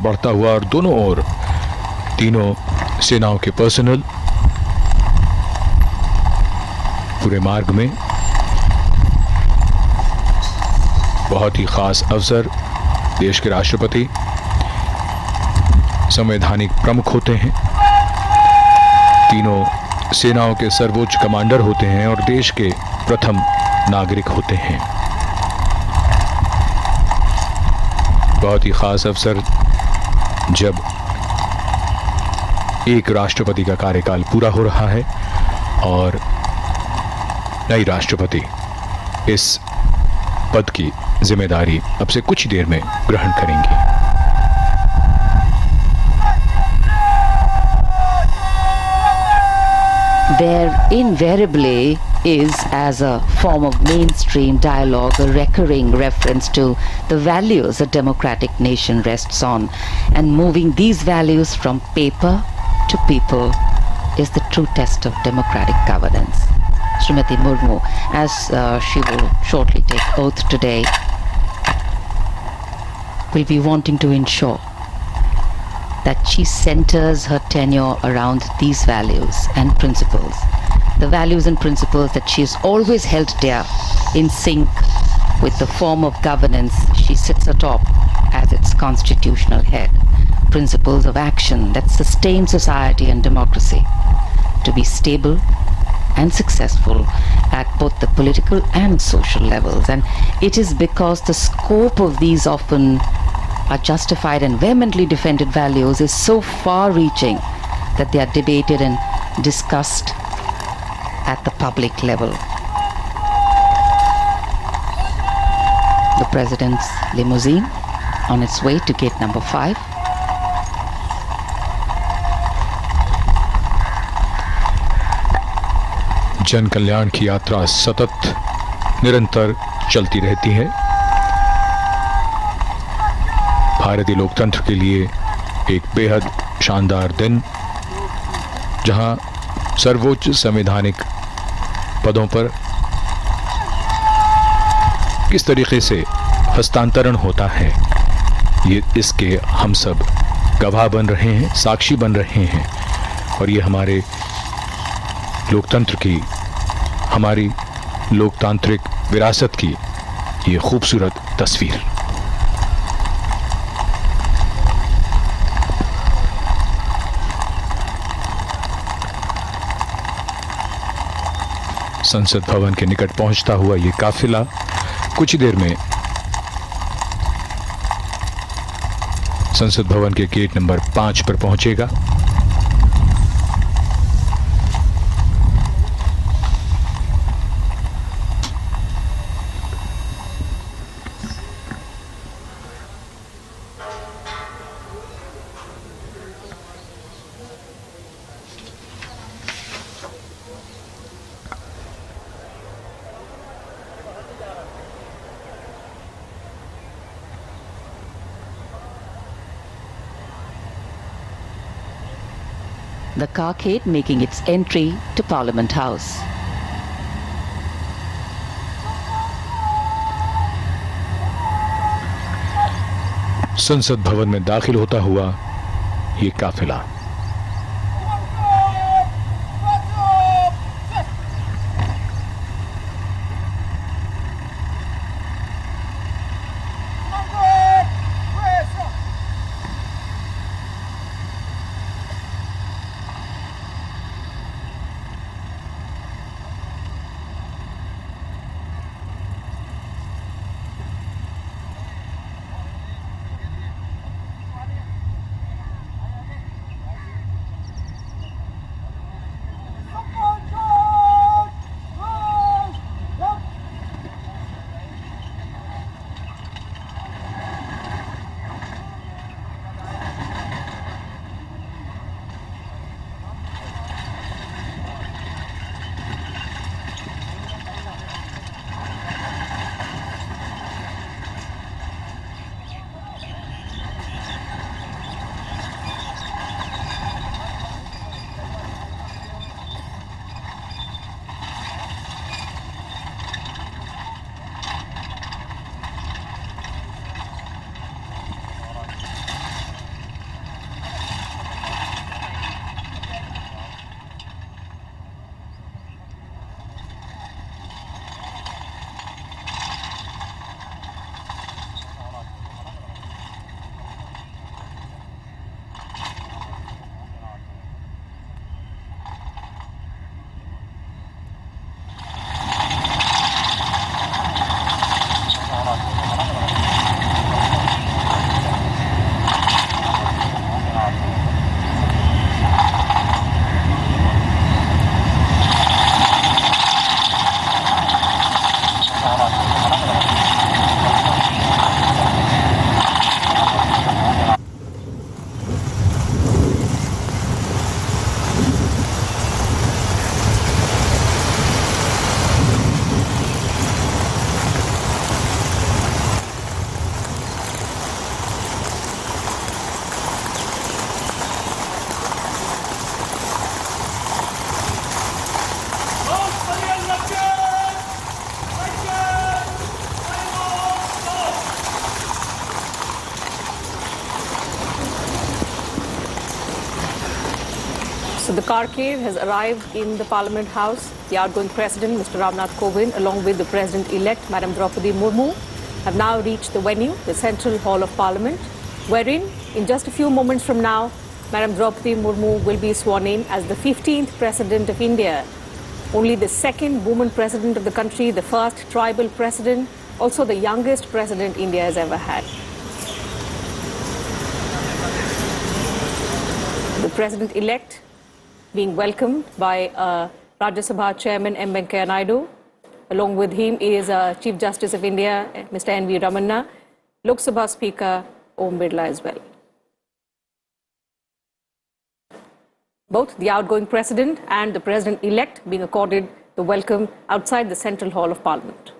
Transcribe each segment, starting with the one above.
बढ़ता हुआ और दोनों ओर तीनों सेनाओं के पर्सनल पूरे मार्ग में। बहुत ही खास अवसर, देश के राष्ट्रपति संवैधानिक प्रमुख होते हैं, तीनों सेनाओं के सर्वोच्च कमांडर होते हैं और देश के प्रथम नागरिक होते हैं। बहुत ही खास अवसर जब एक राष्ट्रपति का कार्यकाल पूरा हो रहा है और नई राष्ट्रपति इस पद की जिम्मेदारी अब से कुछ देर में ग्रहण करेंगी। There invariably is, as a form of mainstream dialogue, a recurring reference to the values a democratic nation rests on, and moving these values from paper to people is the true test of democratic governance. Srimati Murmu, as she will shortly take oath today, will be wanting to ensure that she centers her tenure around these values and principles. The values and principles that she has always held dear, in sync with the form of governance she sits atop as its constitutional head. Principles of action that sustain society and democracy to be stable and successful at both the political and social levels. And it is because the scope of these often are justified and vehemently defended values is so far-reaching that they are debated and discussed at the public level. The President's limousine on its way to gate number 5. जन कल्याण की यात्रा सतत निरंतर चलती रहती है। भारतीय लोकतंत्र के लिए एक बेहद शानदार दिन, जहां सर्वोच्च संवैधानिक पदों पर किस तरीके से हस्तांतरण होता है, ये इसके हम सब गवाह बन रहे हैं, साक्षी बन रहे हैं। और ये हमारे लोकतंत्र की, हमारी लोकतांत्रिक विरासत की ये खूबसूरत तस्वीर। संसद भवन के निकट पहुंचता हुआ ये काफिला कुछ देर में संसद भवन के गेट नंबर 5 पर पहुंचेगा। The carcade making its entry to Parliament House. संसद भवन में दाखिल होता हुआ ये काफिला So the carcade has arrived in the Parliament House. The outgoing President, Mr. Ramnath Kovind, along with the President-elect, Madam Draupadi Murmu, have now reached the venue, the Central Hall of Parliament, wherein, in just a few moments from now, Madam Draupadi Murmu will be sworn in as the 15th President of India. Only the second woman President of the country, the first tribal President, also the youngest President India has ever had. The President-elect being welcomed by Rajya Sabha Chairman M. Venkaiah Naidu. Along with him is Chief Justice of India, Mr. N.V. Ramanna, Lok Sabha Speaker Om Birla as well. Both the outgoing President and the President-elect being accorded the welcome outside the Central Hall of Parliament.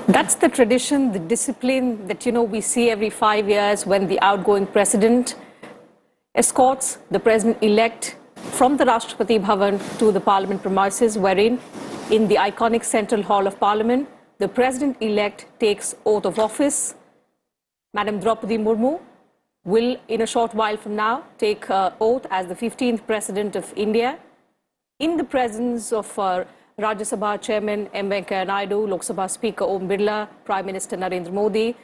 That's the tradition, the discipline that, we see every 5 years when the outgoing President escorts the President-elect from the Rashtrapati Bhavan to the Parliament premises, wherein in the iconic Central Hall of Parliament, the President-elect takes oath of office. Madam Draupadi Murmu will, in a short while from now, take oath as the 15th President of India in the presence of Rajya Sabha Chairman M. Venkaiah Naidu, Lok Sabha Speaker Om Birla, Prime Minister Narendra Modi,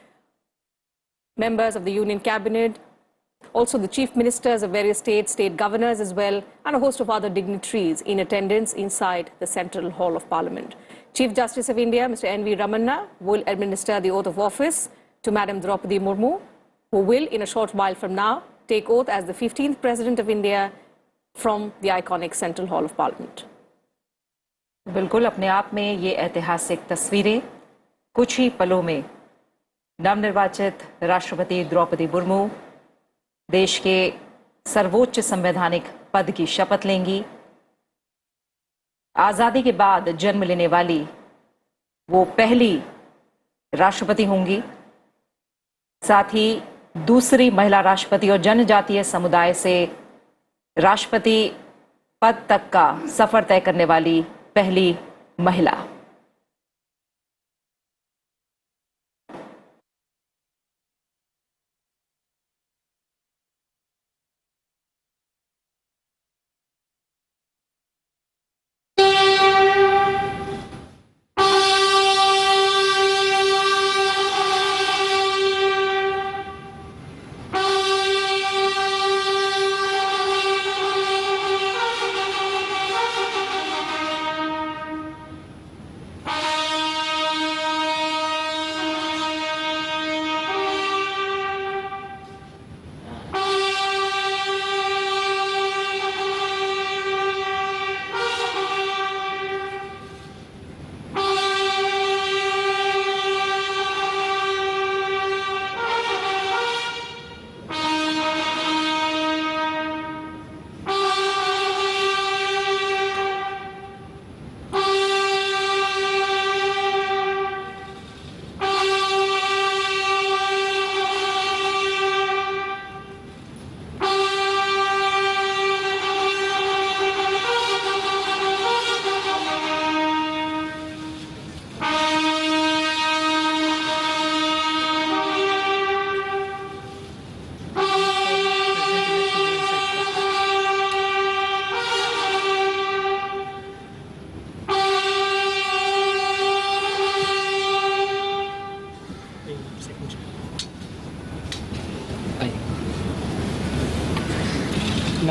members of the Union Cabinet, also the Chief Ministers of various states, state governors as well, and a host of other dignitaries in attendance inside the Central Hall of Parliament. Chief Justice of India, Mr. N.V. Ramanna, will administer the oath of office to Madam Draupadi Murmu, who will, in a short while from now, take oath as the 15th President of India from the iconic Central Hall of Parliament. बिल्कुल अपने आप में ये ऐतिहासिक तस्वीरें कुछ ही पलों में नवनिर्वाचित राष्ट्रपति द्रौपदी मुर्मू देश के सर्वोच्च संवैधानिक पद की शपथ लेंगी। आजादी के बाद जन्म लेने वाली वो पहली राष्ट्रपति होंगी, साथ ही दूसरी महिला राष्ट्रपति और जनजातीय समुदाय से राष्ट्रपति पद तक का सफर तय करने वाली पहली महिला।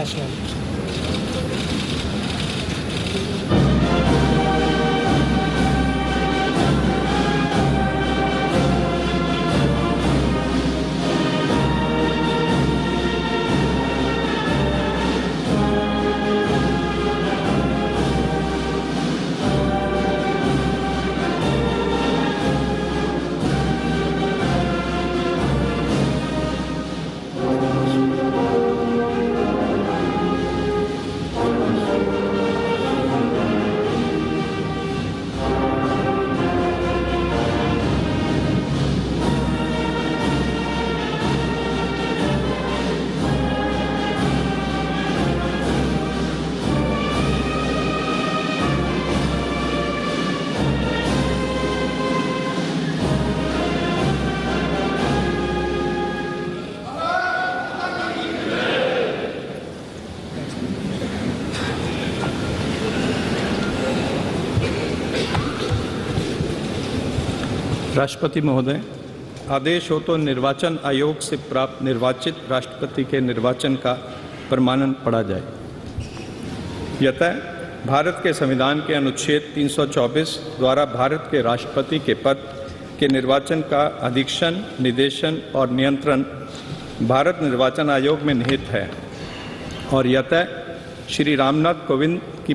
international. राष्ट्रपति महोदय, आदेश हो तो निर्वाचन आयोग से प्राप्त निर्वाचित राष्ट्रपति के निर्वाचन का प्रमाणन पढ़ा जाए। यतः भारत के संविधान के अनुच्छेद 324 द्वारा भारत के राष्ट्रपति के पद के निर्वाचन का अधीक्षण, निर्देशन और नियंत्रण भारत निर्वाचन आयोग में निहित है और यतः श्री रामनाथ कोविंद की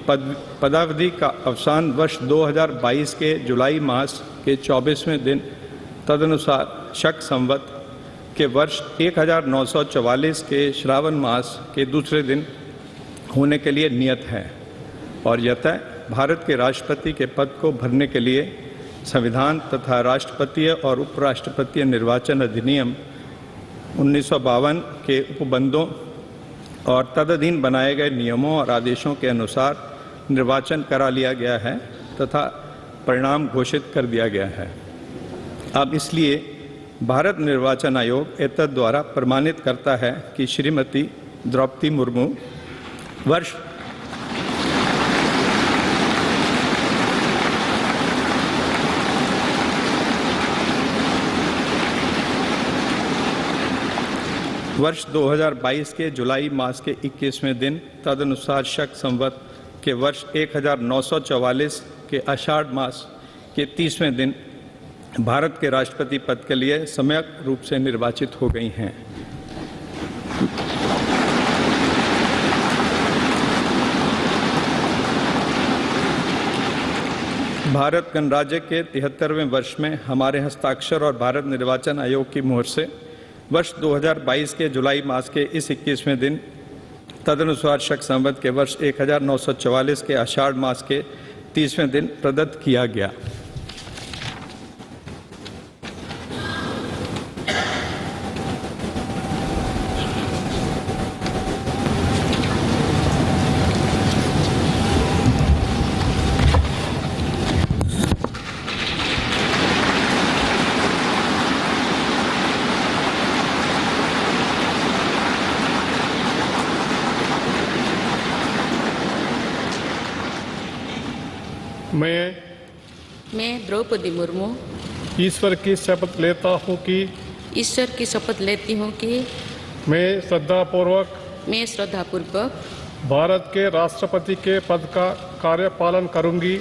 पदावधि का अवसान वर्ष 2022 के जुलाई मास के 24वें दिन तदनुसार शक संवत के वर्ष 1944 के श्रावण मास के दूसरे दिन होने के लिए नियत है और यतः भारत के राष्ट्रपति के पद को भरने के लिए संविधान तथा राष्ट्रपतीय और उपराष्ट्रपतीय निर्वाचन अधिनियम 1952 के उपबंधों और तदधीन बनाए गए नियमों और आदेशों के अनुसार निर्वाचन करा लिया गया है तथा परिणाम घोषित कर दिया गया है। अब इसलिए भारत निर्वाचन आयोग एतद द्वारा प्रमाणित करता है कि श्रीमती द्रौपदी मुर्मू वर्ष वर्ष 2022 के जुलाई मास के 21वें दिन तदनुसार शक संवत के वर्ष 1944 के आषाढ़ मास के 30वें दिन भारत के राष्ट्रपति पद के लिए सम्यक रूप से निर्वाचित हो गई हैं। भारत गणराज्य के 73वें वर्ष में हमारे हस्ताक्षर और भारत निर्वाचन आयोग की मोहर से वर्ष 2022 के जुलाई मास के इस 21वें दिन तदनुसार शक संवत के वर्ष 1944 के आषाढ़ मास के 30वें दिन प्रदत्त किया गया। मैं द्रौपदी मुर्मू ईश्वर की शपथ लेता हूँ कि मैं श्रद्धापूर्वक भारत के राष्ट्रपति के पद का कार्यपालन करूँगी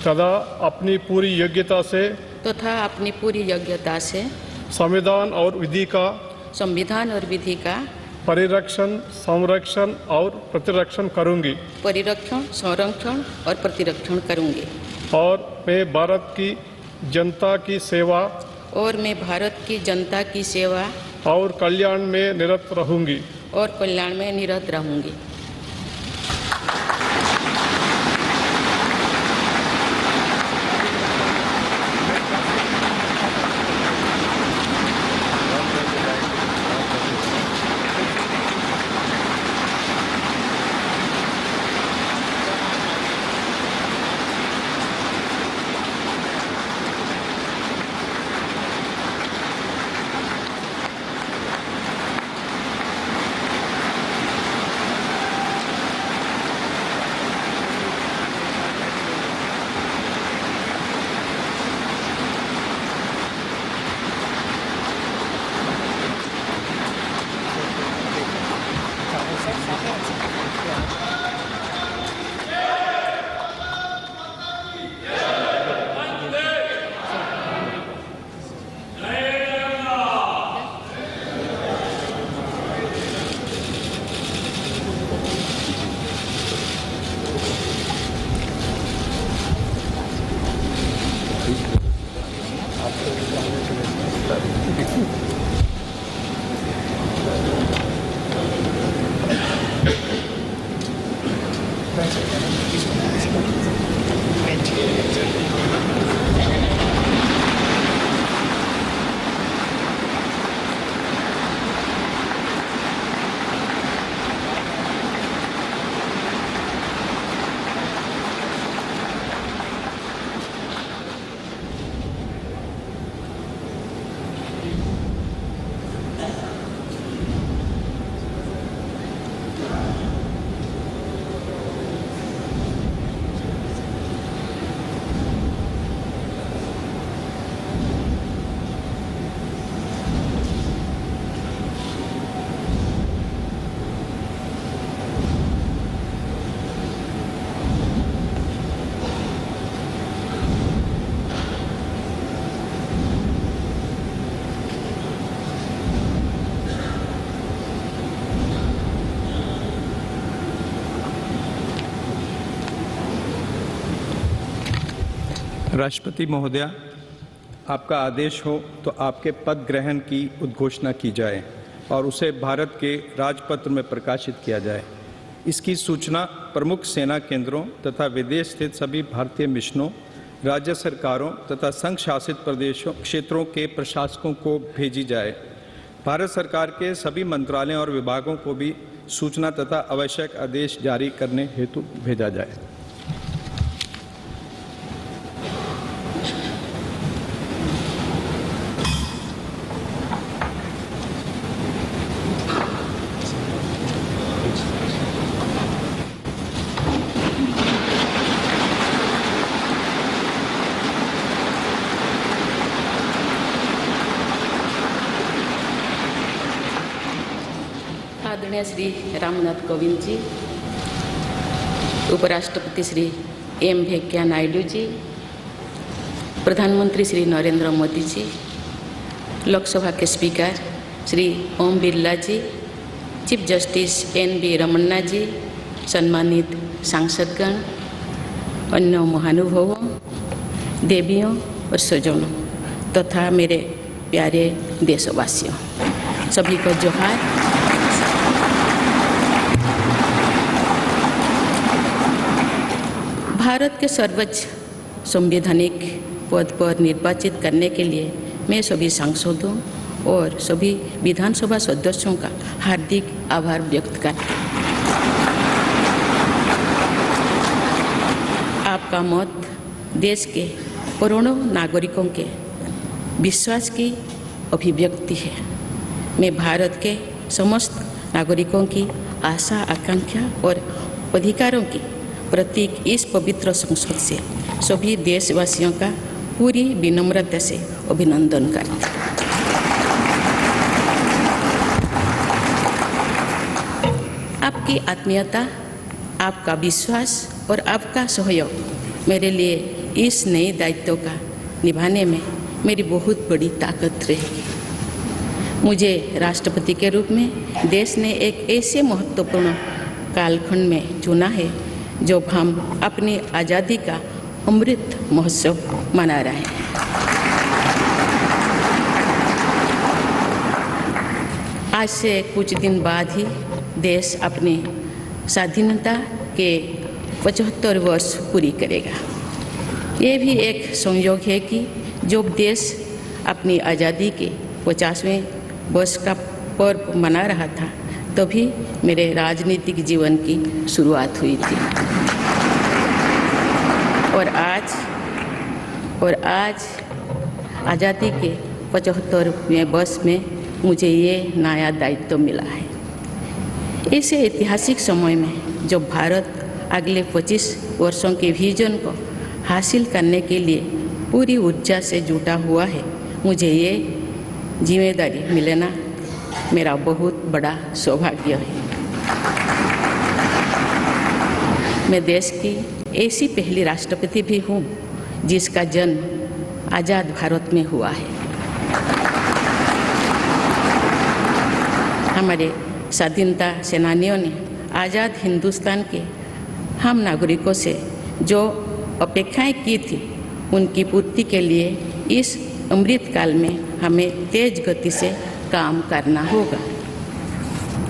तथा अपनी पूरी योग्यता से संविधान और विधि का परिरक्षण, संरक्षण और प्रतिरक्षण करूंगी और मैं भारत की जनता की सेवा और कल्याण में निरत रहूंगी राष्ट्रपति महोदया, आपका आदेश हो तो आपके पद ग्रहण की उद्घोषणा की जाए और उसे भारत के राजपत्र में प्रकाशित किया जाए। इसकी सूचना प्रमुख सेना केंद्रों तथा विदेश स्थित सभी भारतीय मिशनों, राज्य सरकारों तथा संघ शासित प्रदेशों क्षेत्रों के प्रशासकों को भेजी जाए। भारत सरकार के सभी मंत्रालयों और विभागों को भी सूचना तथा आवश्यक आदेश जारी करने हेतु भेजा जाए। आदरणीय श्री रामनाथ कोविंद जी, उपराष्ट्रपति श्री एम वेंकैया नायडू जी, प्रधानमंत्री श्री नरेंद्र मोदी जी, लोकसभा के स्पीकर श्री ओम बिरला जी, चीफ जस्टिस एन.वी. रमन्ना जी, सम्मानित सांसदगण, अन्य महानुभावों, देवियों और स्वजनों तथा मेरे प्यारे देशवासियों, सभी को जोहार। भारत के सर्वोच्च संवैधानिक पद पर निर्वाचित करने के लिए मैं सभी सांसदों और सभी विधानसभा सदस्यों का हार्दिक आभार व्यक्त करती हूँ। आपका मत देश के करोड़ों नागरिकों के विश्वास की अभिव्यक्ति है। मैं भारत के समस्त नागरिकों की आशा, आकांक्षा और अधिकारों की प्रतीक इस पवित्र संसद से सभी देशवासियों का पूरी विनम्रता से अभिनंदन करती हूँ। आपकी आत्मीयता, आपका विश्वास और आपका सहयोग मेरे लिए इस नए दायित्व का निभाने में मेरी बहुत बड़ी ताकत रहेगी। मुझे राष्ट्रपति के रूप में देश ने एक ऐसे महत्वपूर्ण कालखंड में चुना है जब हम अपनी आज़ादी का अमृत महोत्सव मना रहे हैं। आज से कुछ दिन बाद ही देश अपनी स्वाधीनता के 75 वर्ष पूरी करेगा। ये भी एक संयोग है कि जब देश अपनी आज़ादी के 50वें वर्ष का पर्व मना रहा था, तभी मेरे राजनीतिक जीवन की शुरुआत हुई थी। और आज आज़ादी के 75वें वर्ष में मुझे ये नया दायित्व मिला है। ऐसे ऐतिहासिक समय में जब भारत अगले 25 वर्षों के विजन को हासिल करने के लिए पूरी ऊर्जा से जुटा हुआ है, मुझे ये जिम्मेदारी मिलना मेरा बहुत बड़ा सौभाग्य है। मैं देश की ऐसी पहली राष्ट्रपति भी हूँ जिसका जन्म आज़ाद भारत में हुआ है। हमारे स्वाधीनता सेनानियों ने आज़ाद हिंदुस्तान के हम नागरिकों से जो अपेक्षाएं की थी, उनकी पूर्ति के लिए इस अमृत काल में हमें तेज गति से काम करना होगा।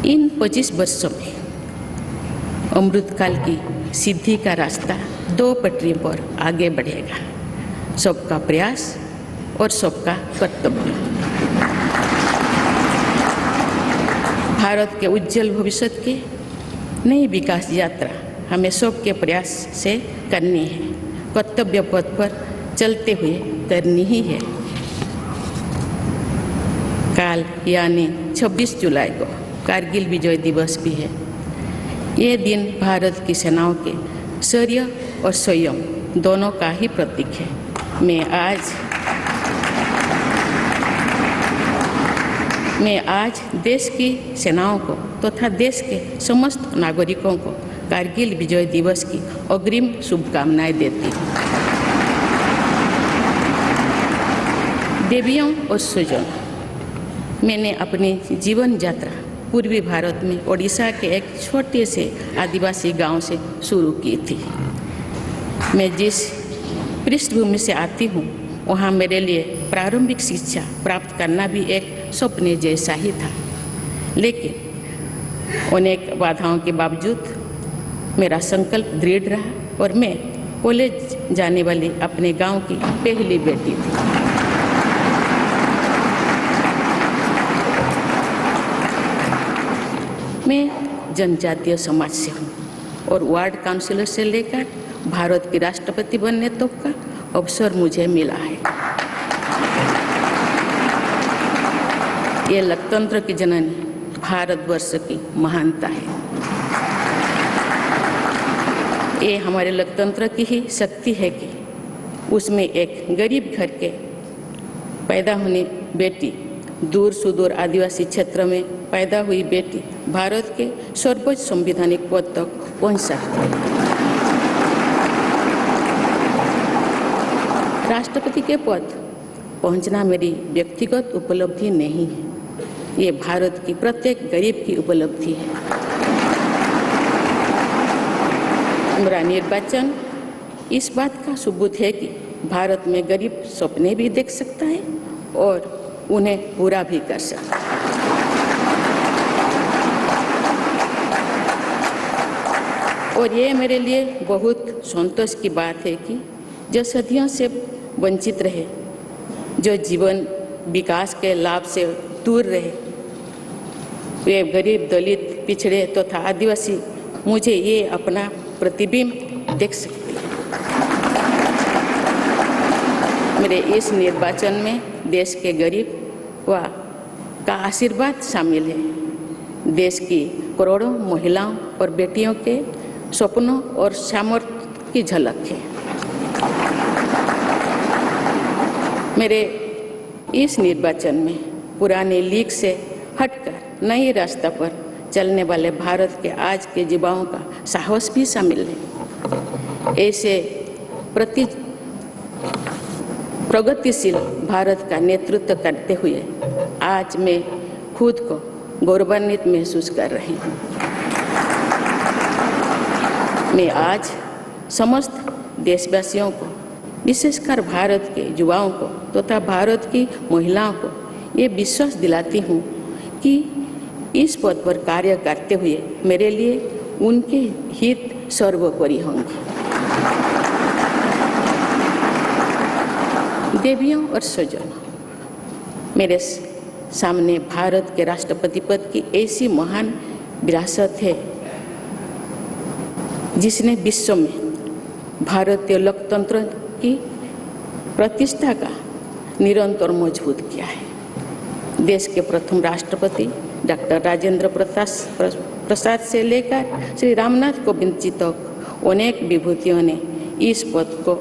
इन 25 वर्षों में अमृतकाल की सिद्धि का रास्ता 2 पटरियों पर आगे बढ़ेगा, सबका प्रयास और सबका कर्तव्य। भारत के उज्जवल भविष्य की नई विकास यात्रा हमें सबके प्रयास से करनी है, कर्तव्य पथ पर चलते हुए करनी ही है। काल यानी 26 जुलाई को कारगिल विजय दिवस भी है। ये दिन भारत की सेनाओं के शौर्य और संयम दोनों का ही प्रतीक है। मैं आज देश की सेनाओं को तथा देश के समस्त नागरिकों को कारगिल विजय दिवस की अग्रिम शुभकामनाएं देती हूँ। देवियों और स्वजनों, मैंने अपनी जीवन यात्रा पूर्वी भारत में ओडिशा के एक छोटे से आदिवासी गांव से शुरू की थी। मैं जिस पृष्ठभूमि से आती हूँ वहाँ मेरे लिए प्रारंभिक शिक्षा प्राप्त करना भी एक सपने जैसा ही था, लेकिन अनेक बाधाओं के बावजूद मेरा संकल्प दृढ़ रहा और मैं कॉलेज जाने वाली अपने गांव की पहली बेटी थी। मैं जनजातीय समाज से हूँ और वार्ड काउंसिलर से लेकर भारत के राष्ट्रपति बनने तक का अवसर मुझे मिला है। ये लोकतंत्र की जननी भारतवर्ष की महानता है। ये हमारे लोकतंत्र की ही शक्ति है कि उसमें एक गरीब घर के पैदा होने बेटी, दूर सुदूर आदिवासी क्षेत्र में पैदा हुई बेटी भारत के सर्वोच्च संवैधानिक पद तक पहुंच सकती है। राष्ट्रपति के पद पहुंचना मेरी व्यक्तिगत उपलब्धि नहीं है, ये भारत की प्रत्येक गरीब की उपलब्धि है। मेरा निर्वाचन इस बात का सबूत है कि भारत में गरीब सपने भी देख सकता है और उन्हें पूरा भी कर सकता है। और ये मेरे लिए बहुत संतोष की बात है कि जो सदियों से वंचित रहे, जो जीवन विकास के लाभ से दूर रहे, वे गरीब, दलित, पिछड़े तथा आदिवासी मुझे ये अपना प्रतिबिंब देख सकते हैं। मेरे इस निर्वाचन में देश के गरीब व का आशीर्वाद शामिल है। देश की करोड़ों महिलाओं और बेटियों के सपनों और सामर्थ्य की झलक है। मेरे इस निर्वाचन में पुराने लीग से हटकर नए रास्ते पर चलने वाले भारत के आज के युवाओं का साहस भी शामिल है। ऐसे प्रगतिशील भारत का नेतृत्व करते हुए आज मैं खुद को गौरवान्वित महसूस कर रही हूँ। मैं आज समस्त देशवासियों को, विशेषकर भारत के युवाओं को तथा भारत की महिलाओं को ये विश्वास दिलाती हूँ कि इस पद पर कार्य करते हुए मेरे लिए उनके हित सर्वोपरि होंगे। देवियों और स्वजनों, मेरे सामने भारत के राष्ट्रपति पद की ऐसी महान विरासत है जिसने विश्व में भारतीय लोकतंत्र की प्रतिष्ठा का निरंतर मजबूत किया है। देश के प्रथम राष्ट्रपति डॉक्टर राजेंद्र प्रसाद से लेकर श्री रामनाथ कोविंद जी तक अनेक विभूतियों ने इस पद को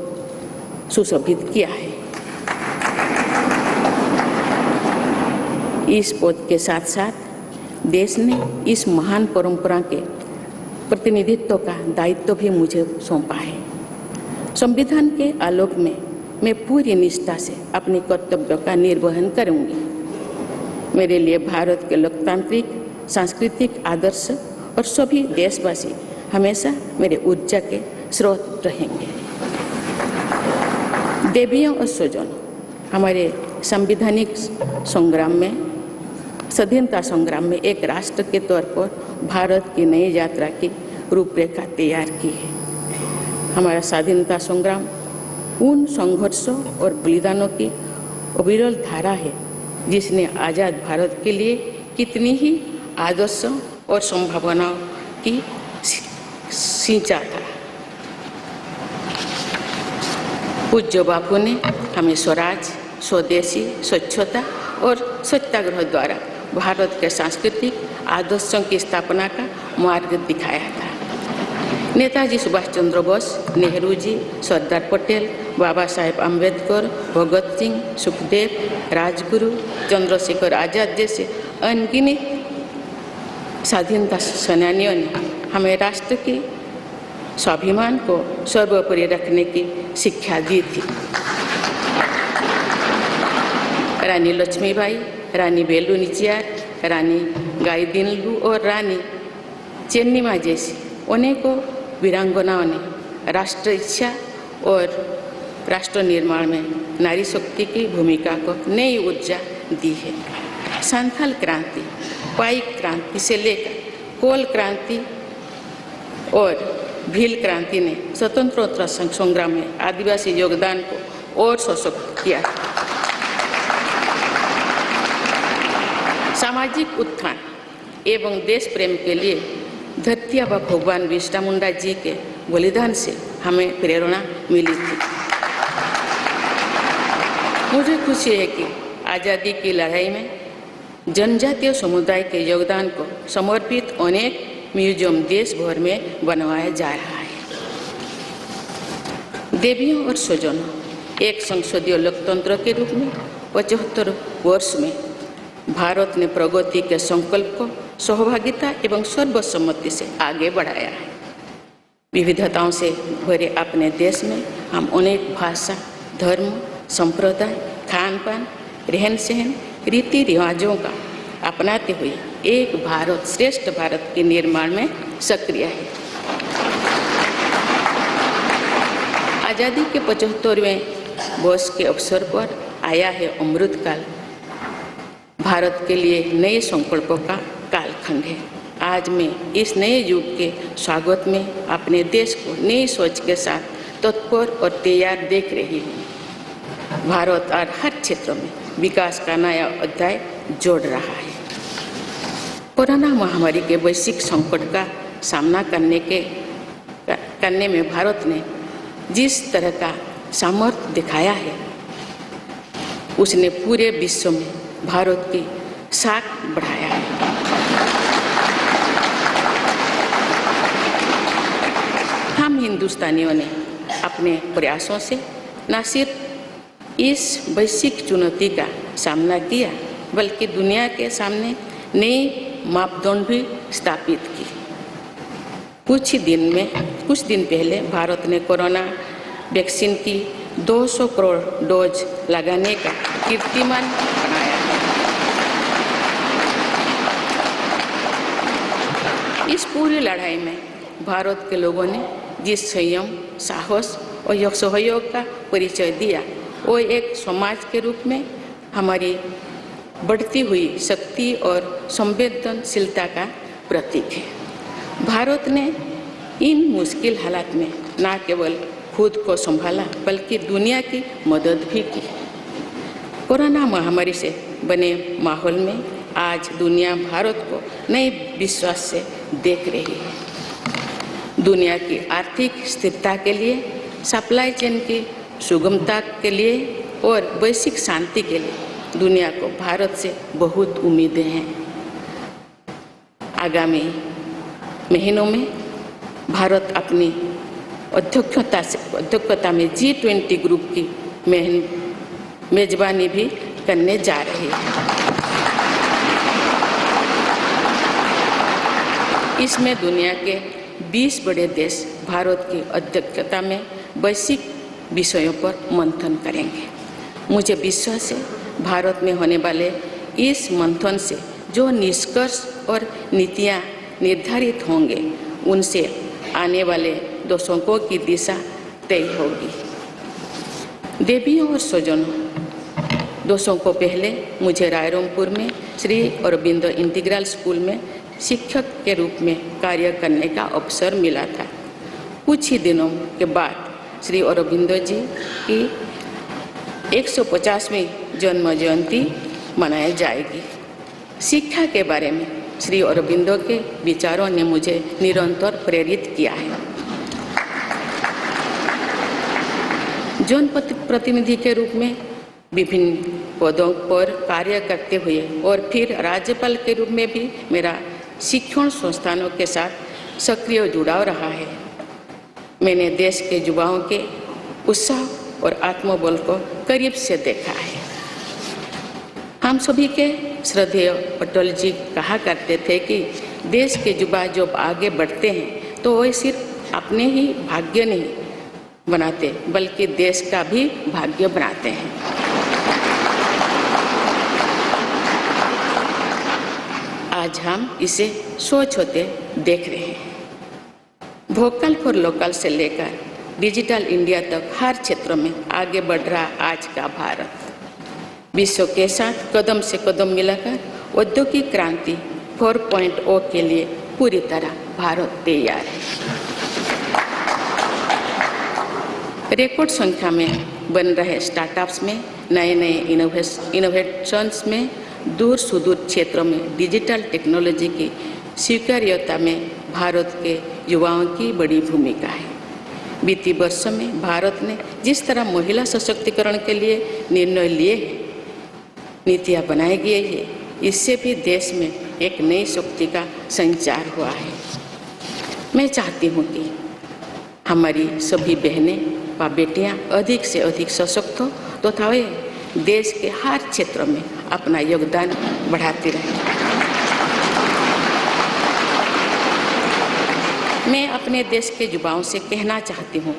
सुशोभित किया है। इस पद के साथ साथ देश ने इस महान परंपरा के प्रतिनिधित्व का दायित्व भी मुझे सौंपा है। संविधान के आलोक में मैं पूरी निष्ठा से अपने कर्तव्यों का निर्वहन करूंगी। मेरे लिए भारत के लोकतांत्रिक सांस्कृतिक आदर्श और सभी देशवासी हमेशा मेरे ऊर्जा के स्रोत रहेंगे। देवियों और स्वजनों, हमारे संवैधानिक संग्राम में, स्वाधीनता संग्राम में एक राष्ट्र के तौर पर भारत की नई यात्रा की रूपरेखा तैयार की है। हमारा स्वाधीनता संग्राम उन संघर्षों और बलिदानों की अविरल धारा है जिसने आज़ाद भारत के लिए कितनी ही आदर्शों और संभावनाओं की सिंचा था। पूज्य बापू ने हमें स्वराज, स्वदेशी, स्वच्छता और सत्याग्रह द्वारा भारत के सांस्कृतिक आदर्शों की स्थापना का मार्ग दिखाया था। नेताजी सुभाष चंद्र बोस, नेहरू जी, सरदार पटेल, बाबा साहेब अम्बेडकर, भगत सिंह, सुखदेव, राजगुरु, चंद्रशेखर आजाद जैसे अनगिनत स्वाधीनता सेनानियों ने हमें राष्ट्र के स्वाभिमान को सर्वोपरि रखने की शिक्षा दी थी। रानी लक्ष्मीबाई, रानी वेलु नाचियार, रानी गाईदिन्लु और रानी चेन्निमा जैसी अनेकों वीरांगनाओं ने राष्ट्र इच्छा और राष्ट्र निर्माण में नारी शक्ति की भूमिका को नई ऊर्जा दी है। संथाल क्रांति, पाइक क्रांति से लेकर कोल क्रांति और भील क्रांति ने स्वतंत्रता संग्राम में आदिवासी योगदान को और सशक्त किया। सामाजिक उत्थान एवं देश प्रेम के लिए धरती आबा भगवान बिरसा मुंडा जी के बलिदान से हमें प्रेरणा मिली थी। मुझे खुशी है कि आज़ादी की लड़ाई में जनजातीय समुदाय के योगदान को समर्पित अनेक म्यूजियम देश भर में बनवाया जा रहा है। देवियों और स्वजनों, एक संसदीय लोकतंत्र के रूप में 75 वर्ष में भारत ने प्रगति के संकल्प को सहभागिता एवं सर्वसम्मति से आगे बढ़ाया है। विविधताओं से भरे अपने देश में हम अनेक भाषा, धर्म, संप्रदाय, खान पान, रहन सहन, रीति रिवाजों का अपनाते हुए एक भारत श्रेष्ठ भारत के निर्माण में सक्रिय है। आज़ादी के 75वें वर्ष के अवसर पर आया है अमृतकाल। भारत के लिए नए संकल्पों का कालखंड है। आज मैं इस नए युग के स्वागत में अपने देश को नई सोच के साथ तत्पर और तैयार देख रही हूँ। भारत और हर क्षेत्र में विकास का नया अध्याय जोड़ रहा है। कोरोना महामारी के वैश्विक संकट का सामना करने में भारत ने जिस तरह का सामर्थ्य दिखाया है, उसने पूरे विश्व में भारत की साख बढ़ाया है। हम हिंदुस्तानियों ने अपने प्रयासों से न सिर्फ इस वैश्विक चुनौती का सामना किया, बल्कि दुनिया के सामने नए मापदंड भी स्थापित की। कुछ दिन पहले भारत ने कोरोना वैक्सीन की 200 करोड़ डोज लगाने का कीर्तिमान बनाया है। इस पूरी लड़ाई में भारत के लोगों ने जिस संयम, साहस और सहयोग का परिचय दिया, वो एक समाज के रूप में हमारी बढ़ती हुई शक्ति और संवेदनशीलता का प्रतीक है। भारत ने इन मुश्किल हालात में न केवल खुद को संभाला, बल्कि दुनिया की मदद भी की। कोरोना महामारी से बने माहौल में आज दुनिया भारत को नए विश्वास से देख रही है। दुनिया की आर्थिक स्थिरता के लिए, सप्लाई चेन की सुगमता के लिए और वैश्विक शांति के लिए दुनिया को भारत से बहुत उम्मीदें हैं। आगामी महीनों में भारत अपनी अध्यक्षता में G20 ग्रुप की मेजबानी भी करने जा रही है। इसमें दुनिया के 20 बड़े देश भारत की अध्यक्षता में वैश्विक विषयों पर मंथन करेंगे। मुझे विश्वास है भारत में होने वाले इस मंथन से जो निष्कर्ष और नीतियाँ निर्धारित होंगे, उनसे आने वाले दशकों की दिशा तय होगी। देवियों और स्वजनों, दशकों पहले मुझे रायरंगपुर में श्री अरबिंदो इंटीग्रल स्कूल में शिक्षक के रूप में कार्य करने का अवसर मिला था। कुछ ही दिनों के बाद श्री अरबिंदो जी की 150वीं जन्म जयंती मनाई जाएगी। शिक्षा के बारे में श्री अरबिंदो के विचारों ने मुझे निरंतर प्रेरित किया है। जन प्रतिनिधि के रूप में विभिन्न पदों पर कार्य करते हुए और फिर राज्यपाल के रूप में भी मेरा शिक्षण संस्थानों के साथ सक्रिय जुड़ाव रहा है। मैंने देश के युवाओं के उत्साह और आत्मबल को करीब से देखा है। हम सभी के श्रद्धेय अटल जी कहा करते थे कि देश के युवा जब आगे बढ़ते हैं तो वे सिर्फ अपने ही भाग्य नहीं बनाते बल्कि देश का भी भाग्य बनाते हैं। आज हम इसे सोच होते देख रहे हैं। वोकल फॉर लोकल से लेकर डिजिटल इंडिया तक हर क्षेत्र में आगे बढ़ रहा आज का भारत विश्व के साथ कदम से कदम मिलाकर औद्योगिक क्रांति 4.0 के लिए पूरी तरह भारत तैयार है। रिकॉर्ड संख्या में बन रहे स्टार्टअप्स में नए नए इनोवेशंस में दूर सुदूर क्षेत्रों में डिजिटल टेक्नोलॉजी की स्वीकार्यता में भारत के युवाओं की बड़ी भूमिका है। बीती वर्षों में भारत ने जिस तरह महिला सशक्तिकरण के लिए निर्णय लिए हैं, नीतियाँ बनाई गई है, इससे भी देश में एक नई शक्ति का संचार हुआ है। मैं चाहती हूँ कि हमारी सभी बहनें व बेटियाँ अधिक से अधिक सशक्त हो तथा वे देश के हर क्षेत्र में अपना योगदान बढ़ाती रहें। मैं अपने देश के युवाओं से कहना चाहती हूँ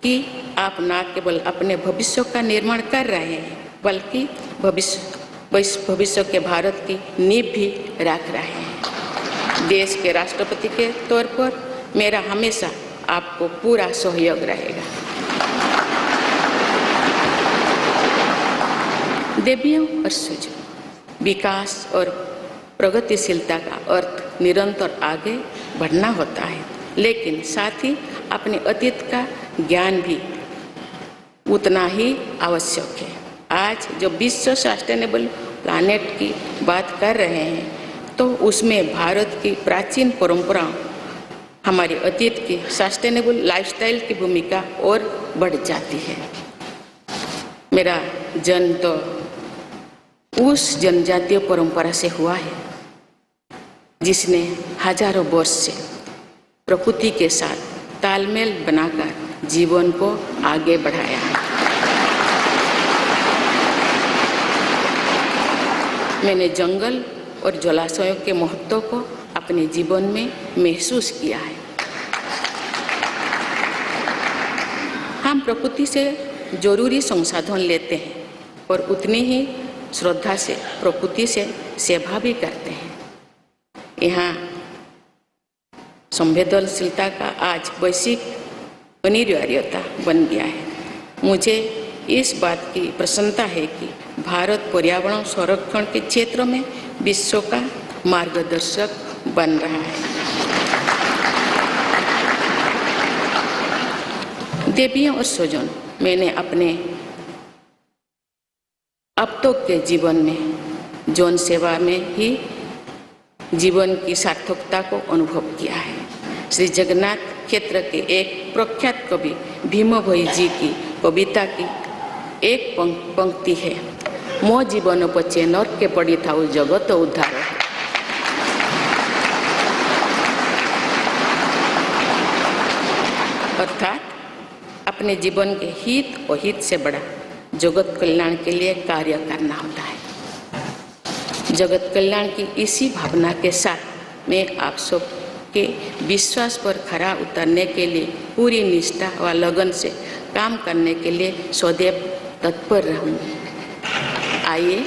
कि आप न केवल अपने भविष्य का निर्माण कर रहे हैं बल्कि भविष्य के भारत की नींव भी रख रहे हैं। देश के राष्ट्रपति के तौर पर मेरा हमेशा आपको पूरा सहयोग रहेगा। देवियों और सुजों, विकास और प्रगतिशीलता का अर्थ निरंतर आगे बढ़ना होता है, लेकिन साथ ही अपने अतीत का ज्ञान भी उतना ही आवश्यक है। आज जो विश्व सस्टेनेबल प्लैनेट की बात कर रहे हैं तो उसमें भारत की प्राचीन परंपराओं, हमारे अतीत की सस्टेनेबल लाइफस्टाइल की भूमिका और बढ़ जाती है। मेरा जन्म तो उस जनजातीय परंपरा से हुआ है जिसने हजारों वर्ष से प्रकृति के साथ तालमेल बनाकर जीवन को आगे बढ़ाया है। मैंने जंगल और जलाशयों के महत्व को अपने जीवन में महसूस किया है। हम प्रकृति से जरूरी संसाधन लेते हैं और उतनी ही श्रद्धा से प्रकृति से सेवा भी करते हैं। यहाँ संवेदनशीलता का आज वैश्विक अनिवार्यता बन गया है। मुझे इस बात की प्रसन्नता है कि भारत पर्यावरण संरक्षण के क्षेत्र में विश्व का मार्गदर्शक बन रहा है। देवियों और स्वजन, मैंने अपने अबतक के जीवन में जौन सेवा में ही जीवन की सार्थकता को अनुभव किया है। श्री जगन्नाथ क्षेत्र के एक प्रख्यात कवि भीम भोई जी की कविता की एक पंक्ति है, मो जीवन पचे नर के पड़ी था जगत उद्धार। अर्थात अपने जीवन के हित और हित से बड़ा जगत कल्याण के लिए कार्य करना होता है। जगत कल्याण की इसी भावना के साथ मैं आप सब के विश्वास पर खरा उतरने के लिए पूरी निष्ठा व लगन से काम करने के लिए सदैव तत्पर रहूँगी। आइए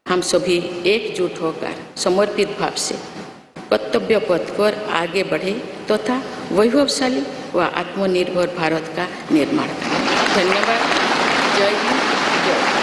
हम सभी एकजुट होकर समर्पित भाव से कर्तव्य पथ पर आगे बढ़े तथा वैभवशाली व आत्मनिर्भर भारत का निर्माण करें। धन्यवाद। जय हिंद, जय Bharat.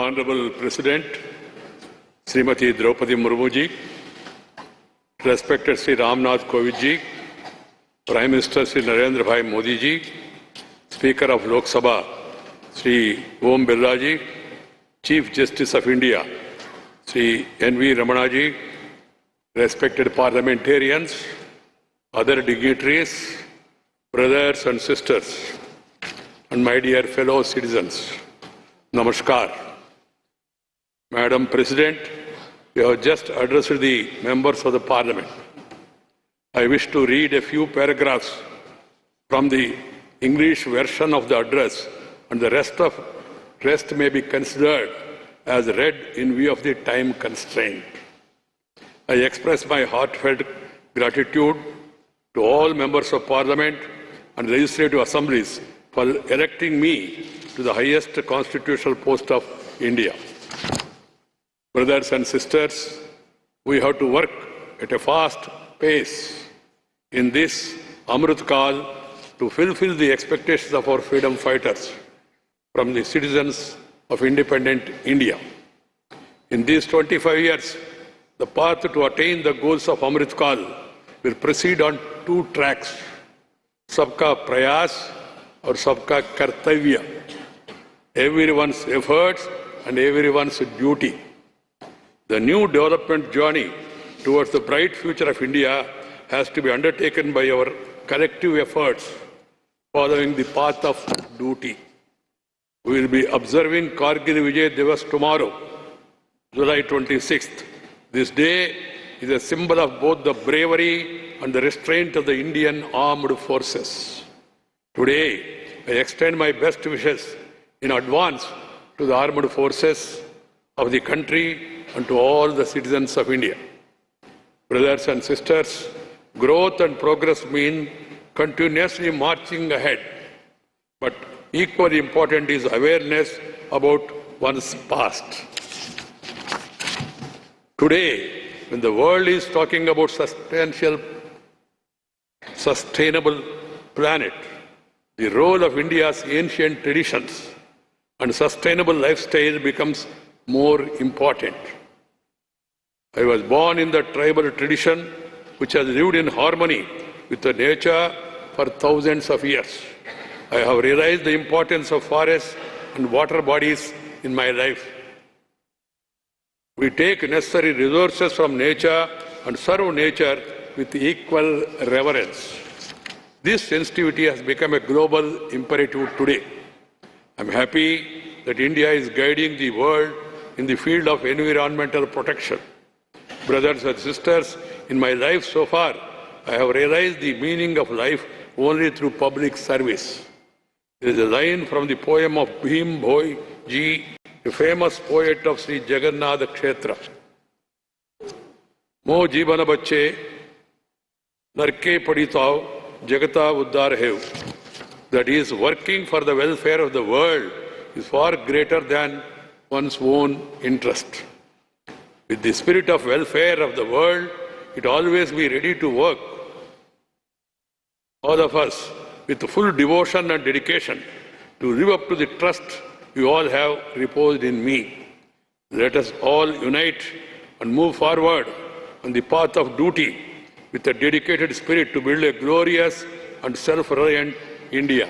Honorable President, Srimati Draupadi Murmu ji, respected Sri Ramnath Kovind ji, Prime Minister Sri Narendra Bhai Modi ji, Speaker of Lok Sabha Sri Om Birla ji, Chief Justice of India Sri N.V. Ramana ji, respected parliamentarians, other dignitaries, brothers and sisters, and my dear fellow citizens, Namaskar. Madam President, you have just addressed the members of the Parliament. I wish to read a few paragraphs from the English version of the address, and the rest may be considered as read in view of the time constraint. I express my heartfelt gratitude to all members of Parliament and legislative assemblies for electing me to the highest constitutional post of India. Brothers and sisters, we have to work at a fast pace in this Amrit Kal to fulfill the expectations of our freedom fighters from the citizens of independent India. In these 25 years, the path to attain the goals of Amrit Kal will proceed on two tracks, Sabka Prayas or Sabka Kartavya, everyone's efforts and everyone's duty. The new development journey towards the bright future of India has to be undertaken by our collective efforts following the path of duty. We will be observing Kargil Vijay Divas tomorrow, July 26th. This day is a symbol of both the bravery and the restraint of the Indian armed forces. Today, I extend my best wishes in advance to the armed forces of the country and to all the citizens of India. Brothers and sisters, growth and progress mean continuously marching ahead, but equally important is awareness about one's past. Today, when the world is talking about sustainable planet, the role of India's ancient traditions and sustainable lifestyle becomes more important. I was born in the tribal tradition which has lived in harmony with the nature for thousands of years. I have realized the importance of forests and water bodies in my life. We take necessary resources from nature and serve nature with equal reverence. This sensitivity has become a global imperative today. I am happy that India is guiding the world in the field of environmental protection. Brothers and sisters, in my life so far, I have realized the meaning of life only through public service. There is a line from the poem of Bhim Bhoi ji, a famous poet of Sri Jagannath Kshetra. Mo jibana bacche, narke paditav, jagata uddar hev. That is, working for the welfare of the world is far greater than one's own interest. With the spirit of welfare of the world, it always be ready to work. All of us, with full devotion and dedication, to live up to the trust you all have reposed in me. Let us all unite and move forward on the path of duty with a dedicated spirit to build a glorious and self-reliant India.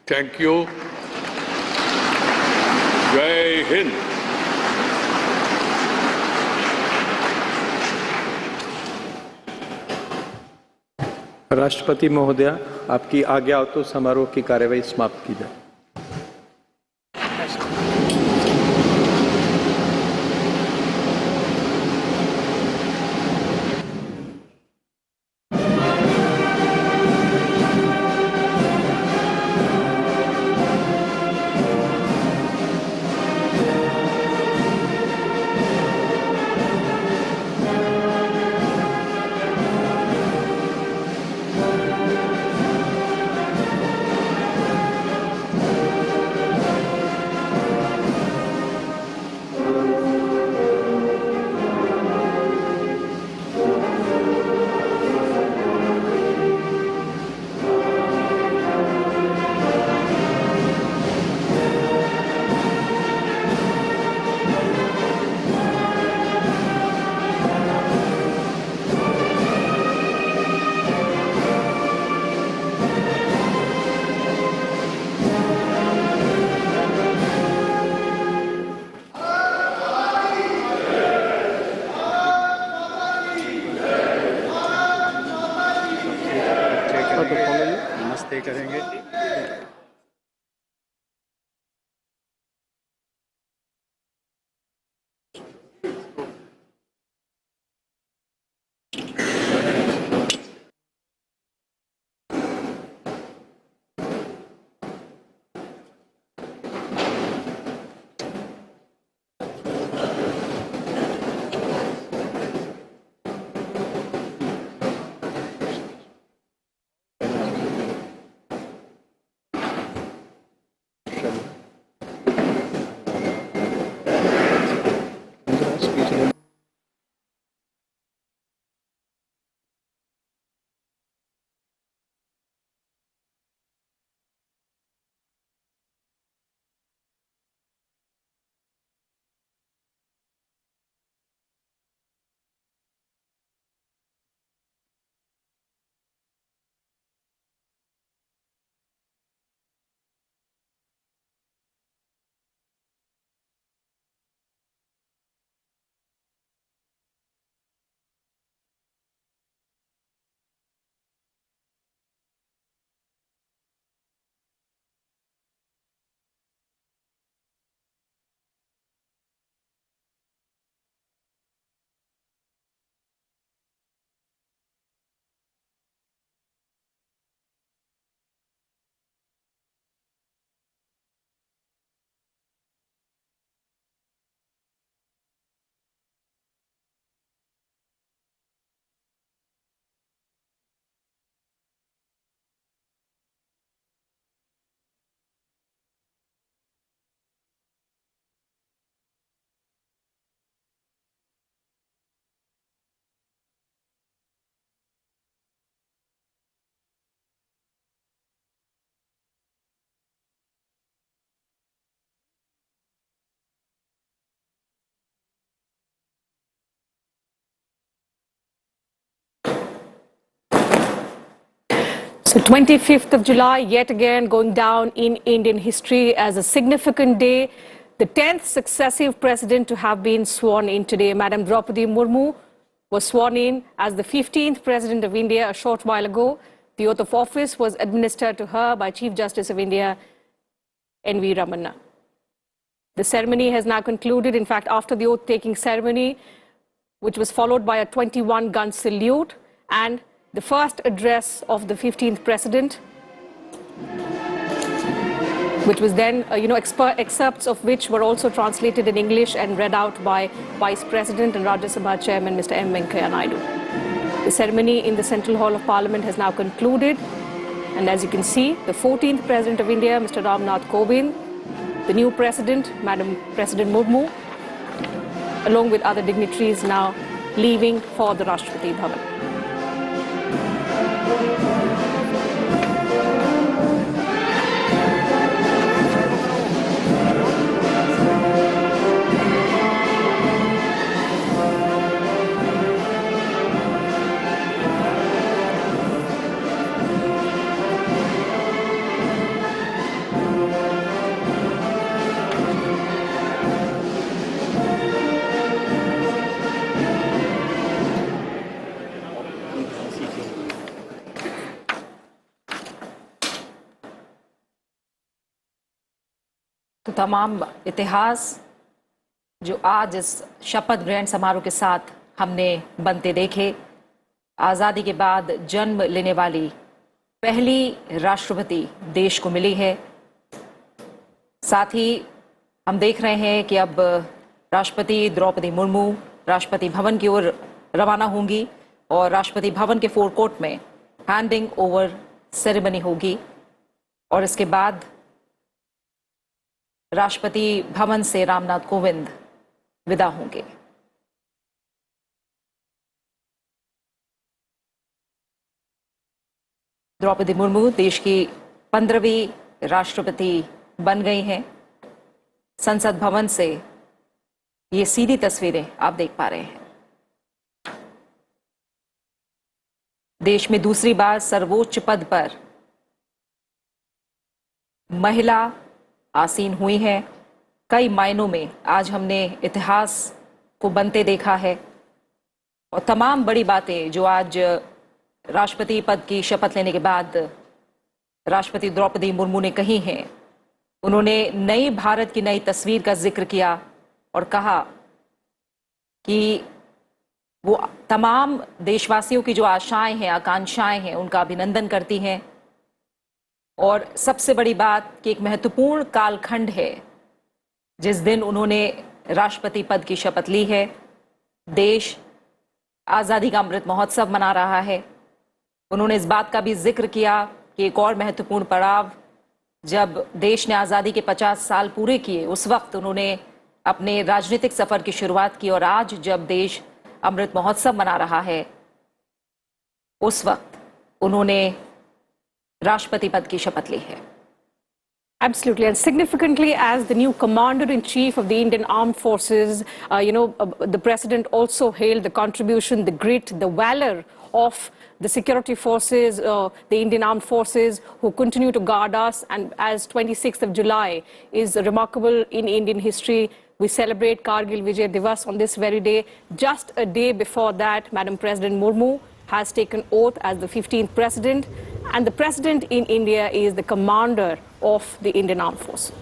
Thank you. Jai Hind. राष्ट्रपति महोदया, आपकी आज्ञा हो तो समारोह की कार्यवाही समाप्त की जाए। 25th of July, yet again going down in Indian history as a significant day. The 10th successive president to have been sworn in today. Madam Draupadi Murmu was sworn in as the 15th president of India a short while ago. The oath of office was administered to her by Chief Justice of India, N.V. Ramana. The ceremony has now concluded. In fact, after the oath-taking ceremony, which was followed by a 21-gun salute and the first address of the 15th president, which was then, excerpts of which were also translated in English and read out by Vice President and Rajya Sabha Chairman Mr. M. Venkaiah Naidu. The ceremony in the Central Hall of Parliament has now concluded. And as you can see, the 14th President of India, Mr. Ramnath Kovind, the new President, Madam President Murmu, along with other dignitaries now leaving for the Rashtrapati Bhavan. तो तमाम इतिहास जो आज इस शपथ ग्रहण समारोह के साथ हमने बनते देखे, आज़ादी के बाद जन्म लेने वाली पहली राष्ट्रपति देश को मिली है। साथ ही हम देख रहे हैं कि अब राष्ट्रपति द्रौपदी मुर्मू राष्ट्रपति भवन की ओर रवाना होंगी और राष्ट्रपति भवन के फोरकोर्ट में हैंडिंग ओवर सेरेमनी होगी और इसके बाद राष्ट्रपति भवन से रामनाथ कोविंद विदा होंगे। द्रौपदी मुर्मू देश की 15वीं राष्ट्रपति बन गई हैं। संसद भवन से ये सीधी तस्वीरें आप देख पा रहे हैं। देश में दूसरी बार सर्वोच्च पद पर महिला आसीन हुई है। कई मायनों में आज हमने इतिहास को बनते देखा है और तमाम बड़ी बातें जो आज राष्ट्रपति पद की शपथ लेने के बाद राष्ट्रपति द्रौपदी मुर्मू ने कही हैं। उन्होंने नई भारत की नई तस्वीर का जिक्र किया और कहा कि वो तमाम देशवासियों की जो आशाएं हैं, आकांक्षाएं हैं, उनका अभिनंदन करती हैं। और सबसे बड़ी बात कि एक महत्वपूर्ण कालखंड है जिस दिन उन्होंने राष्ट्रपति पद की शपथ ली है। देश आज़ादी का अमृत महोत्सव मना रहा है। उन्होंने इस बात का भी जिक्र किया कि एक और महत्वपूर्ण पड़ाव, जब देश ने आज़ादी के 50 साल पूरे किए, उस वक्त उन्होंने अपने राजनीतिक सफर की शुरुआत की और आज जब देश अमृत महोत्सव मना रहा है, उस वक्त उन्होंने राष्ट्रपति पद की शपथ ली है। Absolutely, and significantly, as the new Commander-in-Chief of the Indian Armed Forces, the President also hailed the contribution, the grit, the valor of the security forces, the Indian Armed Forces, who continue to guard us. And as 26th of July is remarkable in Indian history, we celebrate Kargil Vijay Divas on this very day. Just a day before that, Madam President Murmu has taken oath as the 15th President. And the President in India is the commander of the Indian Armed Forces.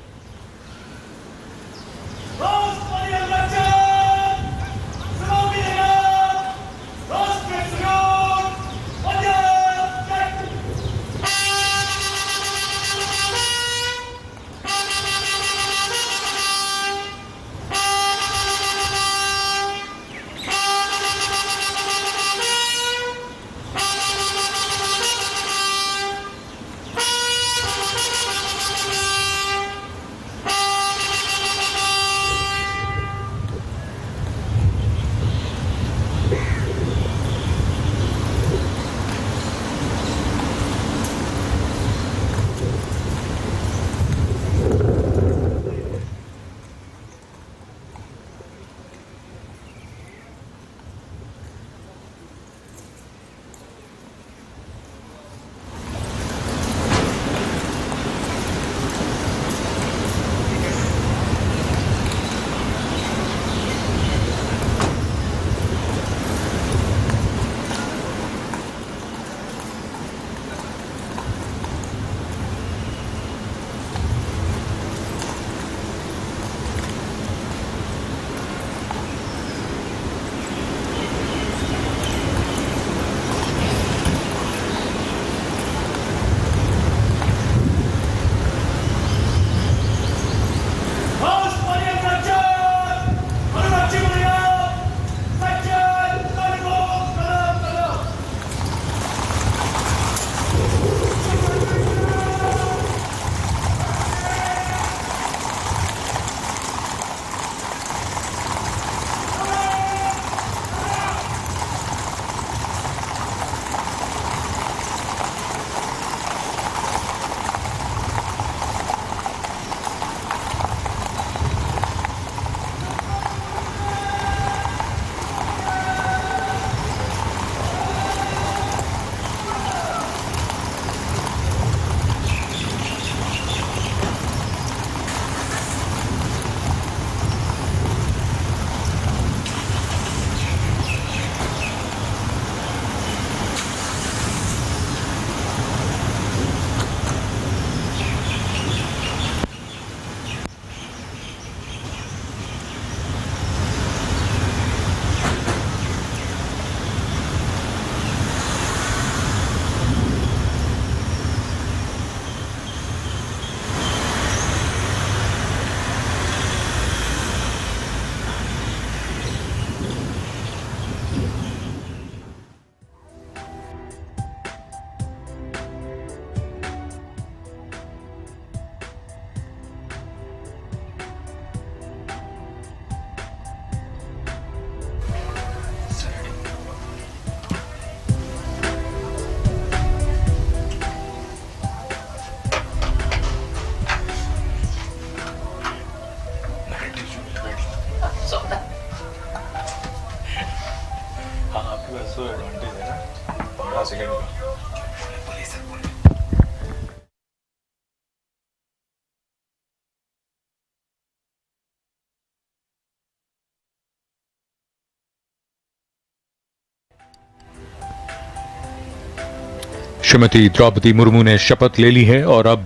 Shrimati Draupadi Murmu ने शपथ ले ली है और अब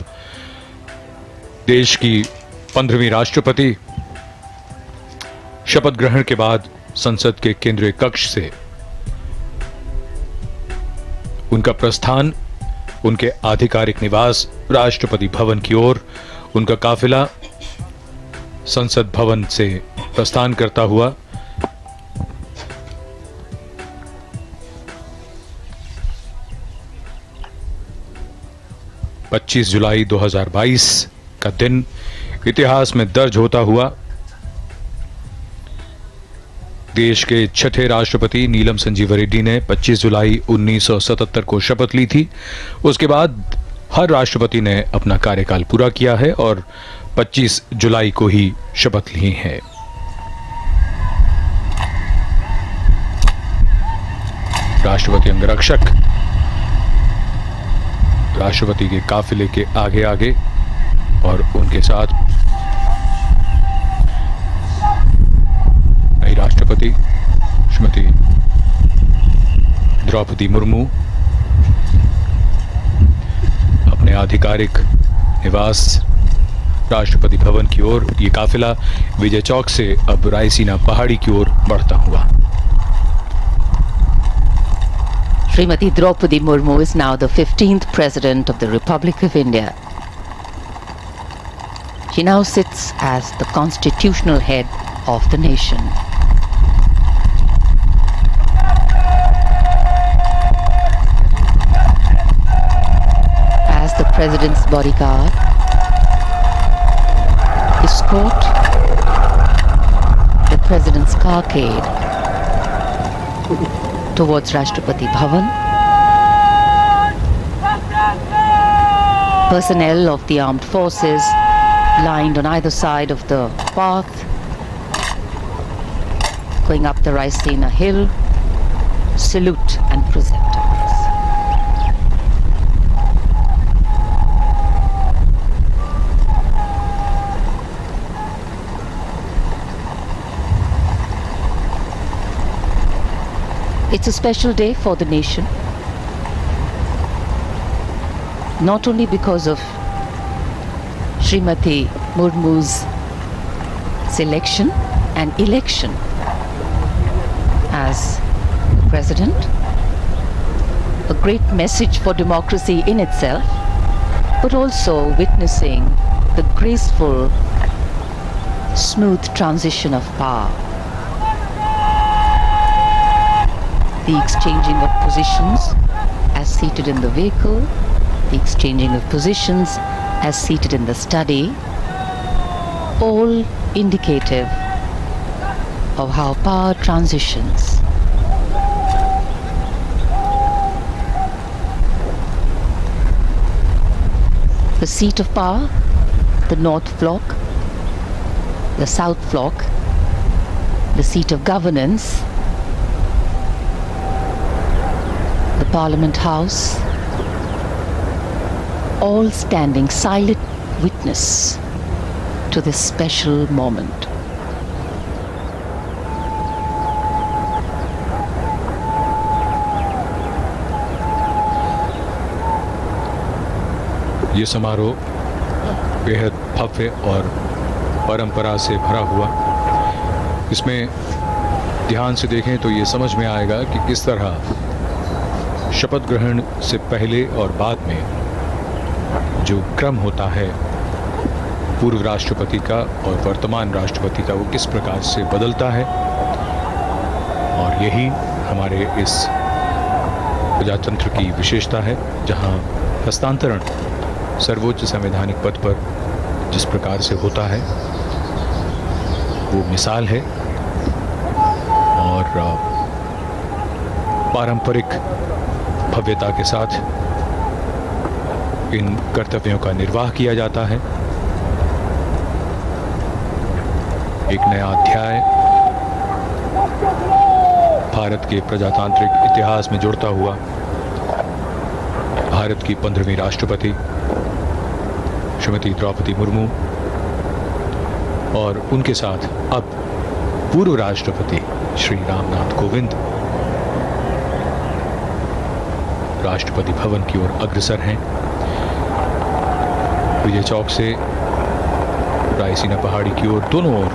देश की 15वीं राष्ट्रपति शपथ ग्रहण के बाद संसद के केंद्रीय कक्ष से उनका प्रस्थान उनके आधिकारिक निवास राष्ट्रपति भवन की ओर, उनका काफिला संसद भवन से प्रस्थान करता हुआ (25 जुलाई 2022 का दिन इतिहास में दर्ज होता हुआ देश के छठे राष्ट्रपति नीलम संजीव रेड्डी ने 25 जुलाई 1977 को शपथ ली थी। उसके बाद हर राष्ट्रपति ने अपना कार्यकाल पूरा किया है और 25 जुलाई को ही शपथ ली है। राष्ट्रपति अंगरक्षक राष्ट्रपति के काफिले के आगे आगे और उनके साथ नई राष्ट्रपति श्रीमती द्रौपदी मुर्मू अपने आधिकारिक निवास राष्ट्रपति भवन की ओर, ये काफिला विजय चौक से अब रायसीना पहाड़ी की ओर बढ़ता हुआ। Srimati Draupadi Murmu is now the 15th President of the Republic of India. She now sits as the constitutional head of the nation. As the President's bodyguard, escort the President's carcade towards Rashtrapati Bhavan. Personnel of the armed forces lined on either side of the path, going up the Raisina hill, salute and present arms. It's a special day for the nation, not only because of Srimati Murmu's selection and election as President, a great message for democracy in itself, but also witnessing the graceful, smooth transition of power. The exchanging of positions as seated in the vehicle, the exchanging of positions as seated in the study, all indicative of how power transitions. The seat of power, the North Block, the South Block, the seat of governance, the Parliament House, all standing silent witness to this special moment. ये समारोह बेहद भव्य और परंपरा से भरा हुआ। इसमें ध्यान से देखें तो ये समझ में आएगा कि किस तरह शपथ ग्रहण से पहले और बाद में जो क्रम होता है पूर्व राष्ट्रपति का और वर्तमान राष्ट्रपति का, वो किस प्रकार से बदलता है। और यही हमारे इस प्रजातंत्र की विशेषता है, जहां हस्तांतरण सर्वोच्च संवैधानिक पद पर जिस प्रकार से होता है वो मिसाल है। और पारंपरिक भव्यता के साथ इन कर्तव्यों का निर्वाह किया जाता है। एक नया अध्याय भारत के प्रजातांत्रिक इतिहास में जुड़ता हुआ भारत की 15वीं राष्ट्रपति श्रीमती द्रौपदी मुर्मू और उनके साथ अब पूर्व राष्ट्रपति श्री रामनाथ कोविंद राष्ट्रपति भवन की ओर अग्रसर हैं। विजय चौक से रायसीना पहाड़ी की ओर दोनों ओर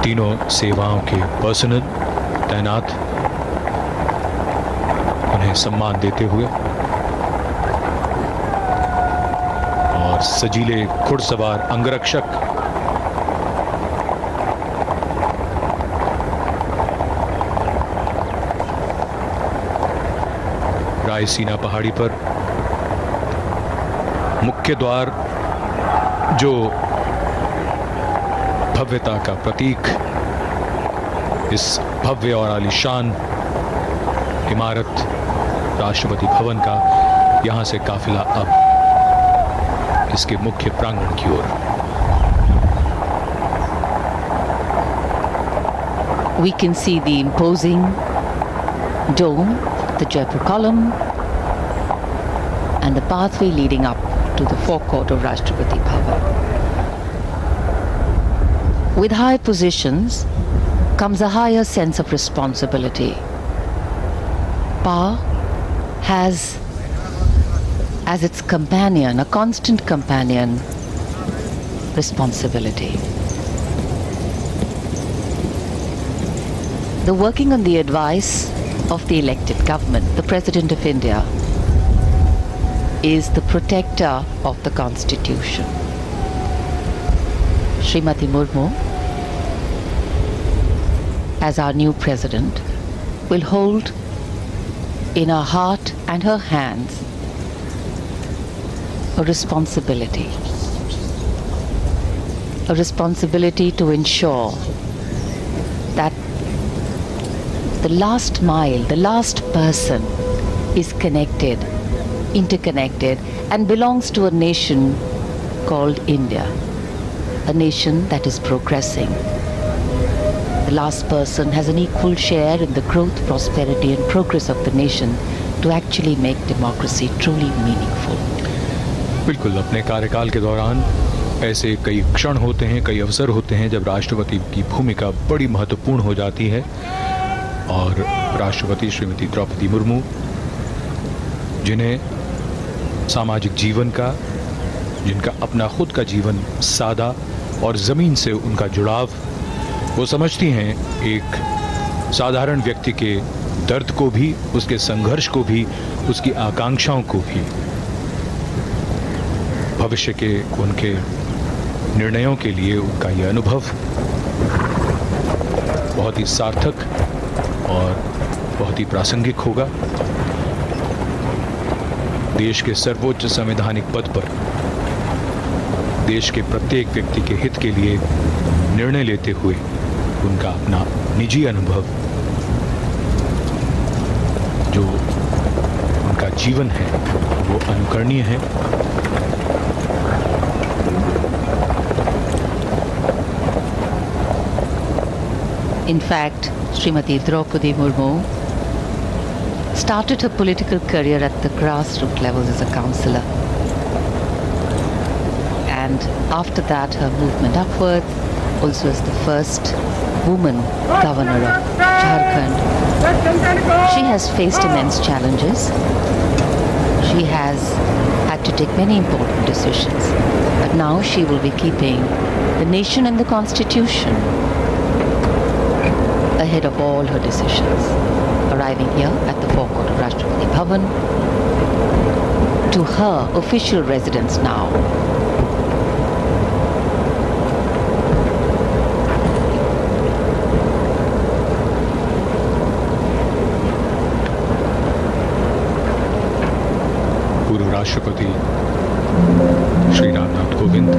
तीनों सेवाओं के पर्सनल तैनात उन्हें सम्मान देते हुए और सजीले घुड़सवार अंगरक्षक रायसीना पहाड़ी पर मुख्य द्वार जो भव्यता का प्रतीक इस भव्य और आलीशान इमारत राष्ट्रपति भवन का, यहां से काफिला अब इसके मुख्य प्रांगण की ओर। We can see the imposing dome, the Jaipur column, and the pathway leading up to the forecourt of Rashtrapati Bhavan. With high positions comes a higher sense of responsibility. Power has as its companion, a constant companion, responsibility. The working on the advice of the elected government, the President of India, is the protector of the Constitution. Srimati Murmu, as our new President, will hold in her heart and her hands a responsibility to ensure that the last mile, the last person is connected, interconnected, and belongs to a nation called India, a nation that is progressing. The last person has an equal share in the growth, prosperity, and progress of the nation to actually make democracy truly meaningful. बिल्कुल, अपने कार्यकाल के दौरान ऐसे कई क्षण होते हैं, कई अवसर होते हैं जब राष्ट्रपति की भूमिका बड़ी महत्वपूर्ण हो जाती है और राष्ट्रपति श्रीमती द्रौपदी मुर्मू, जिन्हें सामाजिक जीवन का, जिनका अपना खुद का जीवन सादा और ज़मीन से उनका जुड़ाव, वो समझती हैं एक साधारण व्यक्ति के दर्द को भी, उसके संघर्ष को भी, उसकी आकांक्षाओं को भी, भविष्य के उनके निर्णयों के लिए उनका ये अनुभव बहुत ही सार्थक और बहुत ही प्रासंगिक होगा। देश के सर्वोच्च संवैधानिक पद पर देश के प्रत्येक व्यक्ति के हित के लिए निर्णय लेते हुए उनका अपना निजी अनुभव, जो उनका जीवन है, वो अनुकरणीय है। In fact, Srimati Draupadi Murmu started her political career at the grassroots levels as a councillor. And after that, her movement upwards, also as the first woman governor of Jharkhand. She has faced immense challenges. She has had to take many important decisions. But now she will be keeping the nation and the Constitution ahead of all her decisions. Arriving here at the forecourt of Rashtrapati Bhavan, to her official residence now. पूर्व राष्ट्रपति श्री रामनाथ कोविंद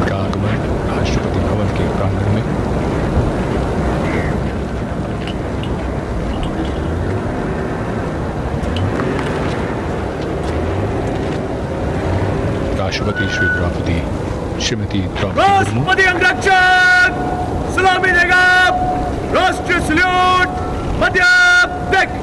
का आगमन राष्ट्रपति भवन के प्रांगण में। राष्ट्रपति श्रीमती द्रौपदी मुर्मू सलामी देगा राष्ट्रीय सल्यूट मध्य अबतक।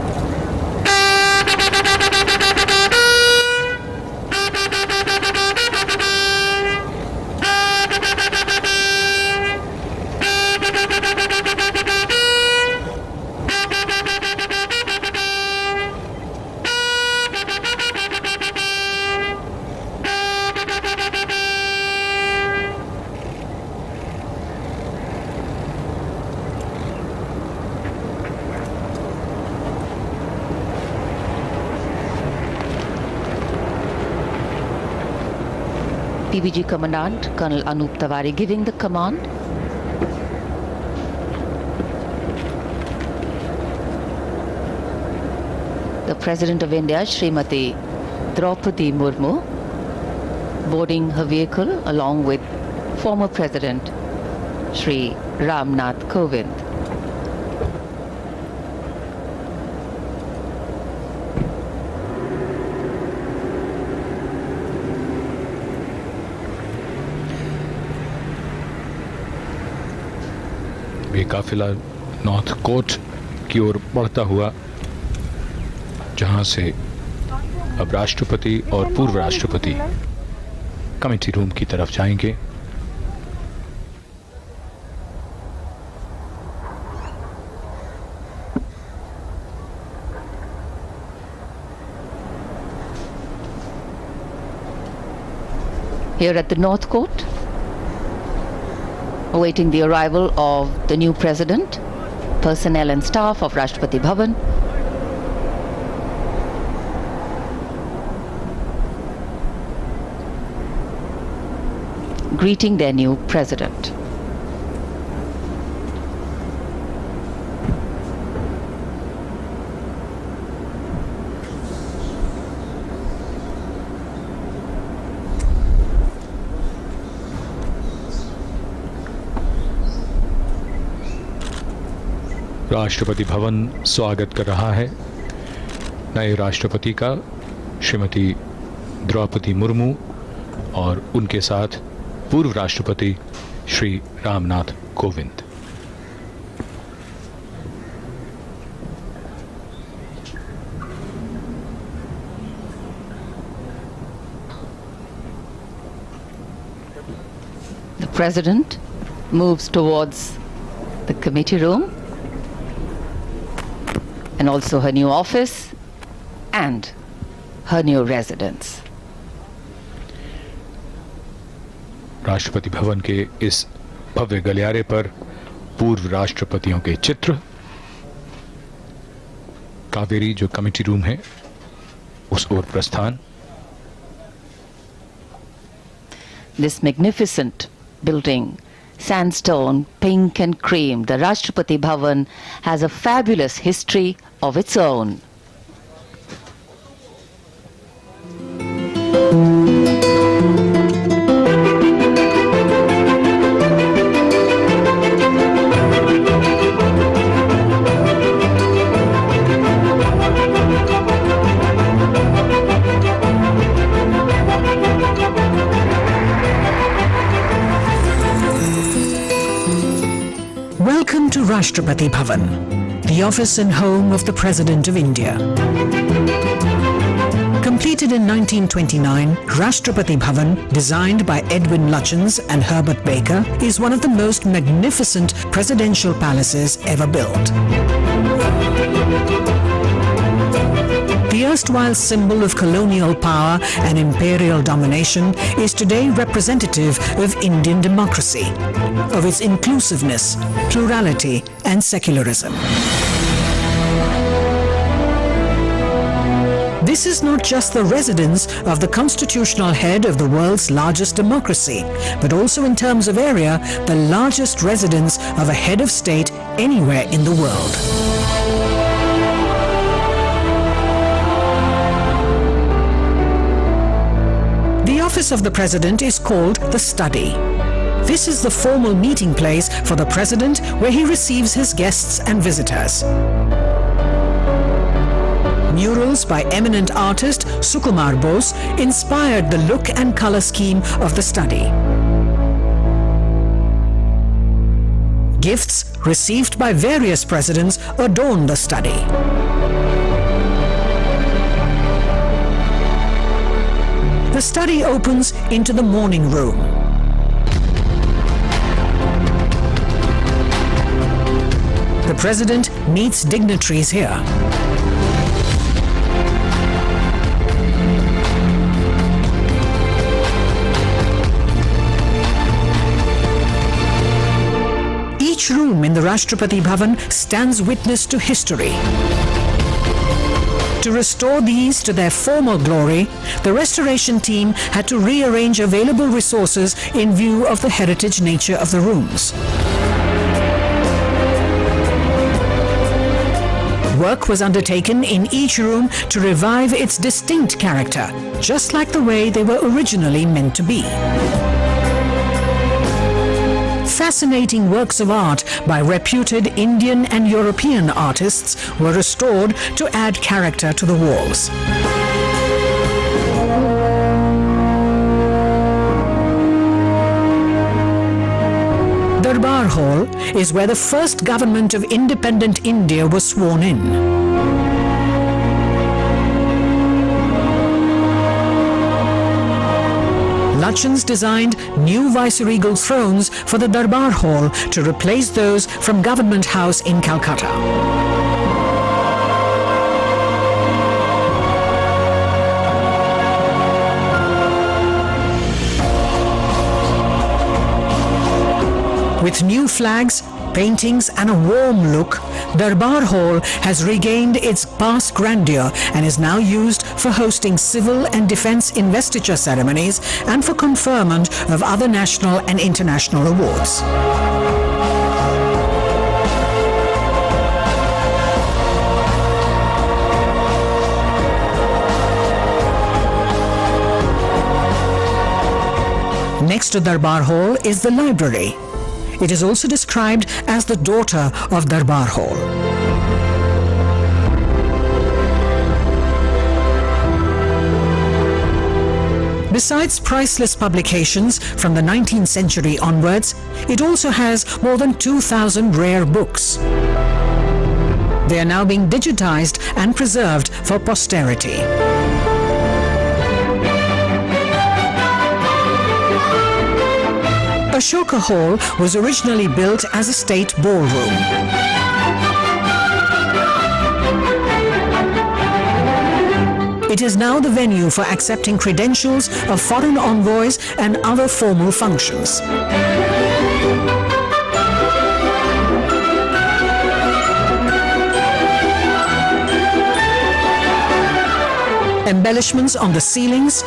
PBG Commandant Colonel Anup Tawari giving the command. The President of India, Srimati Draupadi Murmu, boarding her vehicle along with former President Shri Ramnath Kovind. ये काफिला नॉर्थ कोर्ट की ओर बढ़ता हुआ, जहां से अब राष्ट्रपति और पूर्व राष्ट्रपति कमेटी रूम की तरफ जाएंगे। Here at the North Court, awaiting the arrival of the new president, personnel and staff of Rashtrapati Bhavan. Greeting their new president. Rashtrapati Bhavan स्वागत कर रहा है नए राष्ट्रपति का, श्रीमती द्रौपदी मुर्मू और उनके साथ पूर्व राष्ट्रपति Shri Ramnath Kovind. The president moves towards the committee room and also her new office and her new residence. Rashtrapati Bhavan के इस भव्य गलियारे पर पूर्व राष्ट्रपतियों के चित्र, कावेरी जो कमेटी रूम है उस ओर प्रस्थान। This magnificent building, sandstone, pink and cream, the Rashtrapati Bhavan has a fabulous history of its own. Welcome to Rashtrapati Bhavan, the office and home of the President of India. Completed in 1929, Rashtrapati Bhavan, designed by Edwin Lutyens and Herbert Baker, is one of the most magnificent presidential palaces ever built. The erstwhile symbol of colonial power and imperial domination is today representative of Indian democracy, of its inclusiveness, plurality and secularism. This is not just the residence of the constitutional head of the world's largest democracy, but also in terms of area, the largest residence of a head of state anywhere in the world. The office of the President is called the Study. This is the formal meeting place for the President where he receives his guests and visitors. Murals by eminent artist Sukumar Bose inspired the look and color scheme of the Study. Gifts received by various presidents adorn the study. The study opens into the morning room. The president meets dignitaries here. Each room in the Rashtrapati Bhavan stands witness to history. To restore these to their former glory, the restoration team had to rearrange available resources in view of the heritage nature of the rooms. Work was undertaken in each room to revive its distinct character, just like the way they were originally meant to be. Fascinating works of art by reputed Indian and European artists were restored to add character to the walls. Darbar Hall is where the first government of independent India was sworn in. Lutyens designed new viceregal thrones for the Darbar Hall to replace those from Government House in Calcutta. With new flags, paintings and a warm look, Darbar Hall has regained its past grandeur and is now used for hosting civil and defence investiture ceremonies and for conferment of other national and international awards. Next to Darbar Hall is the library. It is also described as the daughter of Darbar Hall. Besides priceless publications from the 19th century onwards, it also has more than 2,000 rare books. They are now being digitized and preserved for posterity. Ashoka Hall was originally built as a state ballroom. It is now the venue for accepting credentials of foreign envoys and other formal functions. Embellishments on the ceilings,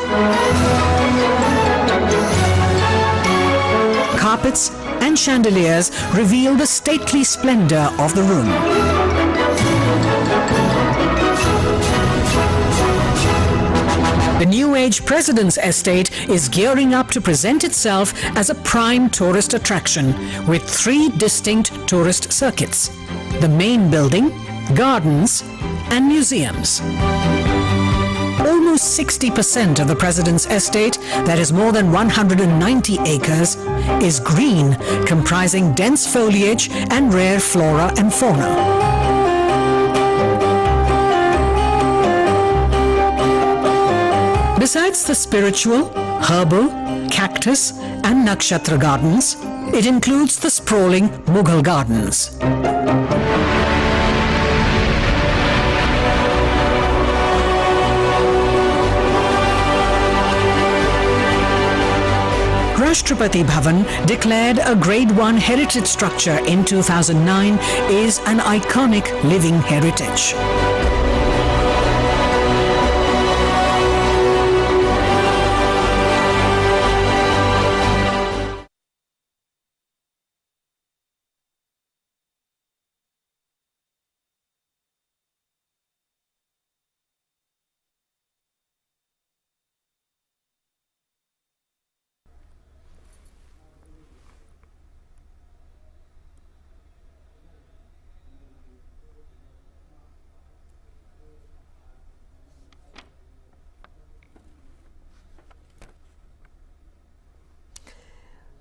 carpets and chandeliers reveal the stately splendor of the room. The New Age President's Estate is gearing up to present itself as a prime tourist attraction with 3 distinct tourist circuits: the main building, gardens, and museums. Almost 60% of the President's Estate, that is more than 190 acres, is green, comprising dense foliage and rare flora and fauna. Besides the spiritual, herbal, cactus, and nakshatra gardens, it includes the sprawling Mughal gardens. Rashtrapati Bhavan, declared a Grade 1 heritage structure in 2009, is an iconic living heritage.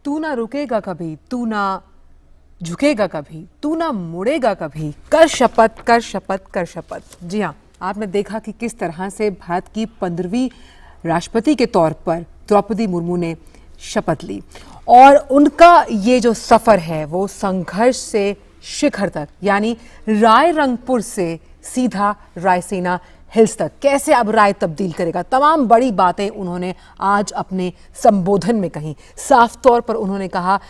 तू ना रुकेगा कभी, तू ना झुकेगा कभी, तू ना मुड़ेगा कभी, कर शपथ कर शपथ कर शपथ। जी हाँ, आपने देखा कि किस तरह से भारत की 15वीं राष्ट्रपति के तौर पर द्रौपदी मुर्मू ने शपथ ली और उनका ये जो सफ़र है वो संघर्ष से शिखर तक, यानी रायरंगपुर से सीधा रायसीना हिल्स तक कैसे अब राय तब्दील करेगा, तमाम बड़ी बातें उन्होंने आज अपने संबोधन में कही। साफ तौर पर उन्होंने कहा